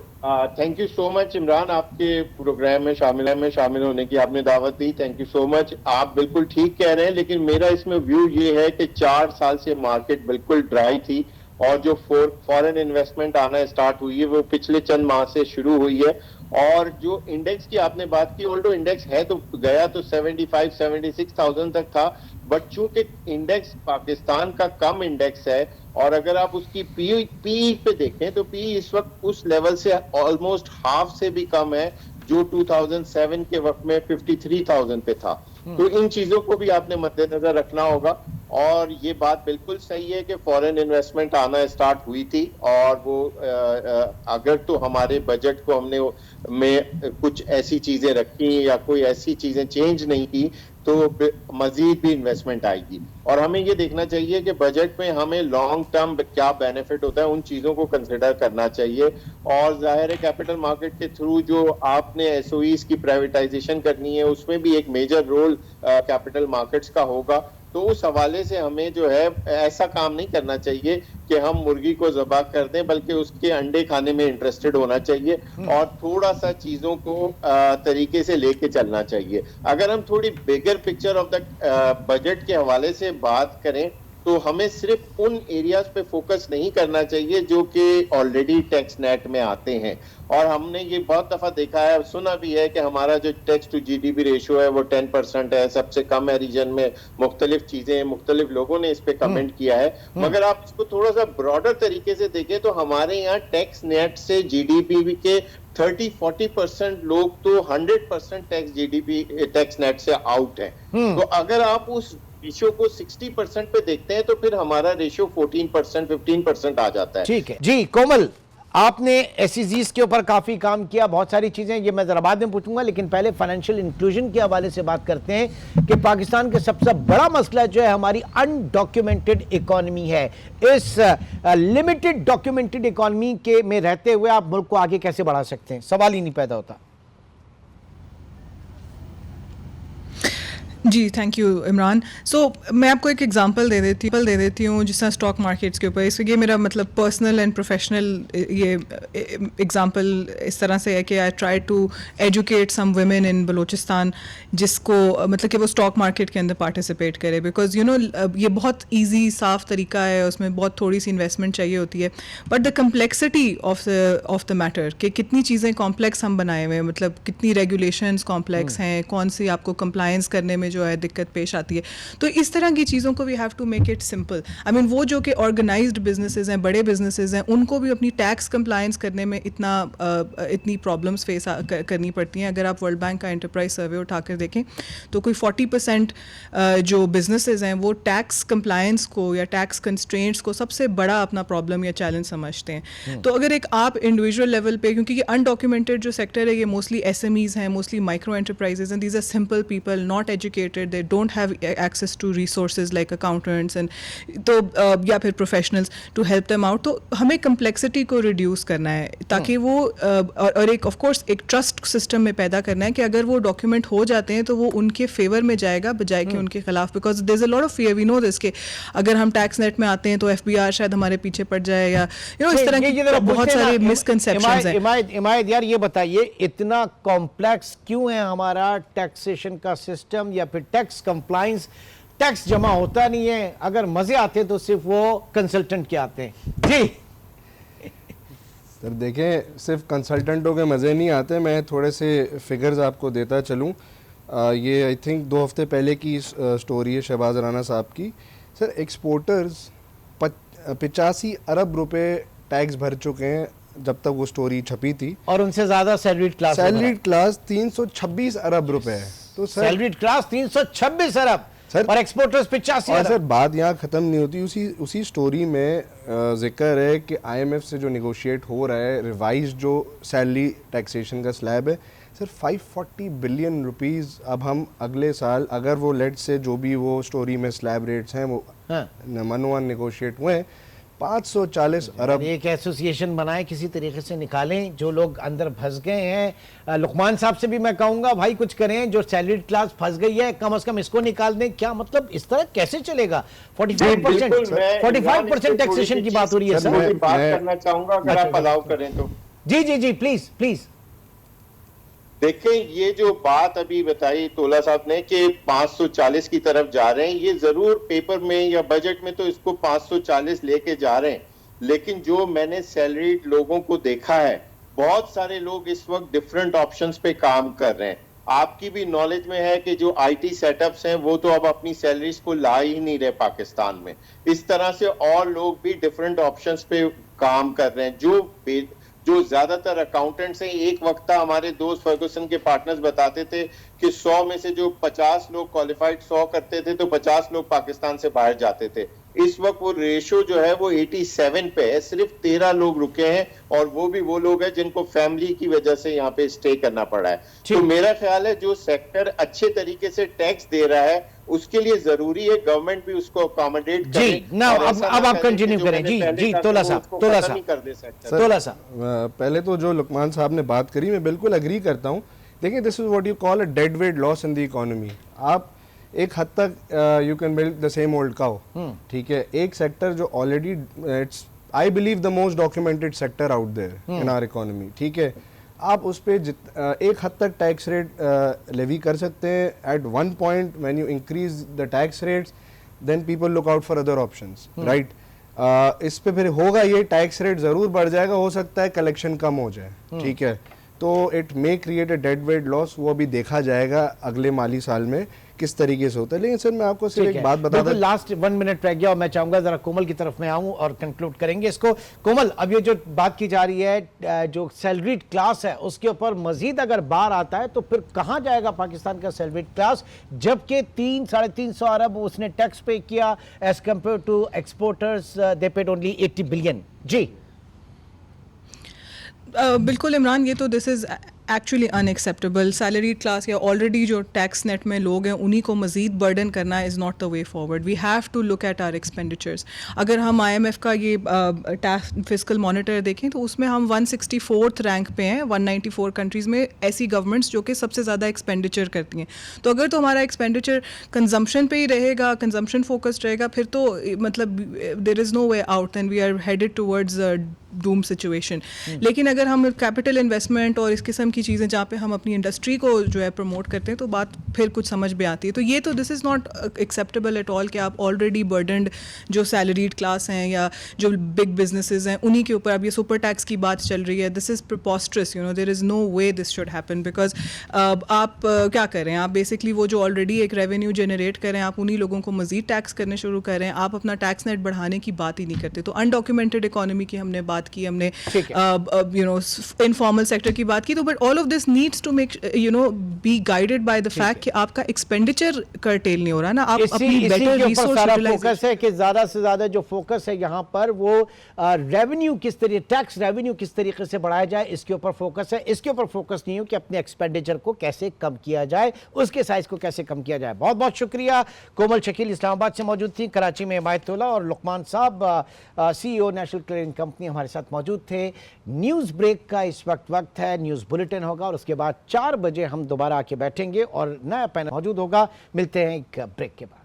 Thank you so much Imran, आपके प्रोग्राम में शामिल होने की आपने दावत दी। Thank you so much. आप बिल्कुल ठीक कह रहे हैं, लेकिन मेरा इसमें व्यू ये है कि 4 साल से मार्केट बिल्कुल ड्राई थी और जो फॉरेन इन्वेस्टमेंट आना स्टार्ट हुई है वो पिछले चंद माह से शुरू हुई है। और जो इंडेक्स की आपने बात की, ऑल्दो इंडेक्स है तो गया तो 75-76,000 तक था, बट चूंकि इंडेक्स पाकिस्तान का कम इंडेक्स है और अगर आप उसकी पी पे देखें तो पी इस वक्त उस लेवल से ऑलमोस्ट हाफ से भी कम है जो 2007 के वक्त में 53,000 पे था। तो इन चीजों को भी आपने मद्देनजर रखना होगा। और ये बात बिल्कुल सही है कि फॉरेन इन्वेस्टमेंट आना स्टार्ट हुई थी और वो अगर तो हमारे बजट को हमने में कुछ ऐसी चीजें रखी या कोई ऐसी चीजें चेंज नहीं की तो मजीद भी इन्वेस्टमेंट आएगी। और हमें ये देखना चाहिए कि बजट में हमें लॉन्ग टर्म क्या बेनिफिट होता है, उन चीजों को कंसिडर करना चाहिए। और जाहिर है कैपिटल मार्केट के थ्रू जो आपने एसओईज की प्राइवेटाइजेशन करनी है उसमें भी एक मेजर रोल कैपिटल मार्केट्स का होगा। तो उस हवाले से हमें जो है ऐसा काम नहीं करना चाहिए कि हम मुर्गी को ज़बाह कर दें, बल्कि उसके अंडे खाने में इंटरेस्टेड होना चाहिए और थोड़ा सा चीजों को तरीके से लेके चलना चाहिए। अगर हम थोड़ी bigger picture of the budget के हवाले से बात करें तो हमें सिर्फ उन एरियाज पे फोकस नहीं करना चाहिए जो कि ऑलरेडी टैक्स नेट में आते हैं। और हमने ये बहुत दफा देखा है, सुना भी है कि हमारा जो टैक्स टू जीडीपी रेशियो है वो 10% है, सबसे कम है रीजन में। मुख्तलिफ चीजें, मुख्तलिफ लोगों ने इस पे कमेंट किया है, मगर आप इसको थोड़ा सा ब्रॉडर तरीके से देखें तो हमारे यहाँ टैक्स नेट से जीडीपी के 30-40% लोग तो 100% टैक्स जीडीपी टैक्स नेट से आउट है। तो अगर आप उस रेशियो को 60% पे देखते हैं तो फिर हमारा रेशियो 14%, 15% आ जाता है। ठीक है जी। कोमल, आपने एसईजीज के ऊपर काफ़ी काम किया, बहुत सारी चीज़ें, ये मैं ज़रा बाद में पूछूंगा, लेकिन पहले फाइनेंशियल इंक्लूजन के हवाले से बात करते हैं कि पाकिस्तान का सबसे बड़ा मसला जो है हमारी अनडॉक्यूमेंटेड इकॉनमी है। इस लिमिटेड डॉक्यूमेंटेड इकॉनमी के में रहते हुए आप मुल्क को आगे कैसे बढ़ा सकते हैं, सवाल ही नहीं पैदा होता। जी थैंक यू इमरान। सो मैं आपको एक एग्जांपल दे देती हूँ जिस तरह स्टॉक मार्केट्स के ऊपर। इसलिए ये मेरा मतलब पर्सनल एंड प्रोफेशनल ये एग्जांपल इस तरह से है कि I try to educate some women in Balochistan जिसको मतलब कि वो स्टॉक मार्केट के अंदर पार्टिसिपेट करे, बिकॉज यू नो ये बहुत ईजी साफ तरीका है, उसमें बहुत थोड़ी सी इन्वेस्टमेंट चाहिए होती है, but the complexity of the matter कि कितनी चीज़ें कॉम्प्लेक्स हम बनाए हुए हैं, मतलब कितनी रेगुलेशंस कॉम्प्लेक्स हैं, कौन सी आपको कंप्लायंस करने में जो है दिक्कत पेश आती है। तो इस तरह की चीज़ों को we have to make it simple. I mean वो जो कि ऑर्गेनाइज्ड बिजनेसेस हैं, बड़े बिजनेसेस हैं, उनको भी अपनी टैक्स कंप्लायंस करने में इतनी प्रॉब्लम्स फेस करनी पड़ती हैं। अगर आप वर्ल्ड बैंक का एंटरप्राइज सर्वे उठाकर देखें तो कोई 40% जो बिजनेसेस हैं वो टैक्स कंप्लायंस को या टैक्स कंस्ट्रेंट्स को सबसे बड़ा अपना प्रॉब्लम या चैलेंज समझते हैं। तो अगर एक आप इंडिविजुअल लेवल पे, क्योंकि ये अनडॉक्यूमेंटेड जो सेक्टर है ये मोस्टली SMEs हैं, मोस्टली माइक्रो एंटरप्राइजेज हैं, these are simple people not educated, they don't have access to resources like accountants and तो या फिर professionals to help them out। तो हमें complexity को reduce करना है ताकि वो और एक of course एक trust system में पैदा करना है कि अगर वो document हो जाते हैं तो वो उनके favor में जाएगा बजाय कि उनके खिलाफ, because there's a lot of fear, we know this कि अगर हम tax net में आते हैं तो FBR शायद हमारे पीछे पड़ जाए या you know इस तरह की बहुत सारे misconceptions हैं। इमायत यार ये बताइए, इतना कॉम्प्लेक्स क्यों है हमारा टैक्सेशन का सिस्टम या फिर टैक्स कंप्लायंस? टैक्स जमा होता नहीं है, अगर मजे आते तो सिर्फ वो कंसल्टेंट के आते हैं। जी सर देखें, सिर्फ कंसल्टेंटों के मज़े नहीं आते। मैं थोड़े से फिगर्स आपको देता चलूँ। ये आई थिंक 2 हफ्ते पहले की स्टोरी है शहबाज राना साहब की। सर एक्सपोर्टर्स 85 अरब रुपए टैक्स भर चुके हैं जब तक वो स्टोरी छपी थी, और उनसे ज़्यादा सैलरीड क्लास 326 अरब रुपए है। तो सर सैलरीड क्लास 326 अरब सर, और एक्सपोर्टर्स 85 और अरब। सर बात यहाँ ख़त्म नहीं होती। उसी स्टोरी में जिक्र है कि IMF से जो निगोशिएट हो रहा है रिवाइज जो सैलरी टैक्सेशन का स्लैब है सर 540 बिलियन रुपीस। अब हम अगले साल अगर वो लेट से जो भी वो स्टोरी में स्लैब रेट्स हैं वो मनोवन निगोशिएट हुए हैं 540 अरब। एक एसोसिएशन बनाए, किसी तरीके से निकालें जो लोग अंदर फंस गए हैं। लुकमान साहब से भी मैं कहूंगा भाई कुछ करें, जो सैलरीड क्लास फंस गई है कम से कम इसको निकाल दें। क्या मतलब इस तरह कैसे चलेगा? 45% टैक्सेशन की बात हो रही है सर। मैं बात करना चाहूंगा अगर आप अलाउ करें तो। जी जी जी प्लीज प्लीज। देखें, ये जो बात अभी बताई तोला साहब ने कि 540 की तरफ जा रहे हैं, ये जरूर पेपर में या बजट में तो इसको 540 लेके जा रहे हैं, लेकिन जो मैंने सैलरीड लोगों को देखा है, बहुत सारे लोग इस वक्त डिफरेंट ऑप्शंस पे काम कर रहे हैं। आपकी भी नॉलेज में है कि जो IT सेटअप्स हैं वो तो अब अपनी सैलरीज को ला ही नहीं रहे पाकिस्तान में। इस तरह से और लोग भी डिफरेंट ऑप्शंस पे काम कर रहे हैं। जो ज्यादातर अकाउंटेंट्स हैं, एक वक्त हमारे दोस्त फर्गुसन के पार्टनर्स बताते थे कि 100 में से जो 50 लोग क्वालिफाइड 100 करते थे तो 50 लोग पाकिस्तान से बाहर जाते थे। इस वक्त वो रेशो जो है वो 87 पे है, सिर्फ 13 लोग रुके हैं और वो भी वो लोग हैं जिनको फैमिली की वजह से यहाँ पे स्टे करना पड़ा है। तो मेरा ख्याल है जो सेक्टर अच्छे तरीके से टैक्स दे रहा है उसके लिए जरूरी है गवर्नमेंट भी उसको अकोमोडेट करे। जी ना, अब आप कंटिन्यू करें। जी जी तोला साहब पहले तो जो लुकमान साहब ने बात करी मैं बिल्कुल एग्री करता हूँ। देखिए, this is what you call a dead weight loss in the economy. आप एक हद तक you can build the same old cow, ठीक है। एक सेक्टर जो already it's I believe the most documented sector out there in our economy, ठीक है। आप उस पर एक हद तक टैक्स रेट लेवी कर सकते हैं। At one point when you increase the tax rates then people look out for other options, right. इस पे फिर होगा ये टैक्स रेट ज़रूर बढ़ जाएगा, हो सकता है कलेक्शन कम हो जाए, ठीक है। तो it may create a dead weight loss, वो अभी देखा जाएगा अगले माली साल में किस तरीके से होता है। लेकिन सर मैं आपको सिर्फ एक बात बता दूं, लास्ट 1 मिनट रह गया और मैं चाहूंगा जरा कोमल की तरफ में आऊं और कंक्लूड करेंगे इसको। कोमल, अब ये जो बात की जा रही है जो सैलरीड क्लास है उसके ऊपर मजीद अगर बार आता है तो फिर कहां जाएगा पाकिस्तान का सैलरीड क्लास, जबकि 300-350 अरब उसने टैक्स पे किया as compare to exporters they paid only 80 billion. जी बिल्कुल इमरान, ये तो this is actually unacceptable. Salaried class या ऑलरेडी जो टैक्स नेट में लोग हैं उन्हीं को मज़ीद बर्डन करना is not the way forward. We have to look at our expenditures. अगर हम IMF का ये टैक्स फिस्कल मॉनिटर देखें तो उसमें हम 164th रैंक पे हैं 194 कंट्रीज़ में ऐसी गवर्नमेंट्स जो कि सबसे ज़्यादा एक्सपेंडिचर करती हैं। तो अगर तो हमारा एक्सपेंडिचर कंजम्पशन पे ही रहेगा, कंजम्पशन फोकस्ड रहेगा, फिर तो मतलब there is no way out and we are headed towards doom situation. लेकिन अगर हम कैपिटल इन्वेस्टमेंट और इस किस्म की चीज़ें जहाँ पे हम अपनी इंडस्ट्री को जो है प्रमोट करते हैं तो बात फिर कुछ समझ में आती है। तो ये तो this is not acceptable at all कि आप ऑलरेडी बर्डनड जो सैलरीड क्लास हैं या जो बिग बिजनेसेस हैं उन्हीं के ऊपर अब ये सुपर टैक्स की बात चल रही है। This is preposterous, you know, there is no way this should happen because आप क्या कर रहे हैं, आप बेसिकली वो जो ऑलरेडी एक रेवेन्यू जनरेट कर रहे हैं आप उन्हीं लोगों को मज़ीद टैक्स करने शुरू कर रहे हैं। आप अपना टैक्स नेट बढ़ाने की बात ही नहीं करते। तो अनडॉक्यूमेंटेड इकोनॉमी की हमने बात की, हमने यू नो इनफॉर्मल सेक्टर की बात की, तो but all of this needs to make you know be guided by the fact कि आपका एक्सपेंडिचर कर्टेल नहीं हो रहा ना, आप अपनी बेटर रिसोर्स फोकस है कि ज्यादा से ज्यादा जो फोकस है यहाँ पर वो रेवेन्यू किस तरीके, टैक्स रेवेन्यू किस तरीके से बढ़ाया जाए इसके ऊपर फोकस है। इसके ऊपर फोकस नहीं हो कि अपने एक्सपेंडिचर को कैसे कम किया जाए, उसके साइज को कैसे कम किया जाए। बहुत बहुत शुक्रिया। कोमल शकील इस्लामाबाद से मौजूद थी, कराची में हिमायतुल्लाह और लुकमान साहब CEO नेशनल क्लीयरिंग कंपनी हमारे साथ मौजूद थे। न्यूज़ ब्रेक का इस वक्त है, न्यूज़ बुलेटिन होगा और उसके बाद 4 बजे हम दोबारा आके बैठेंगे और नया पैनल मौजूद होगा। मिलते हैं एक ब्रेक के बाद।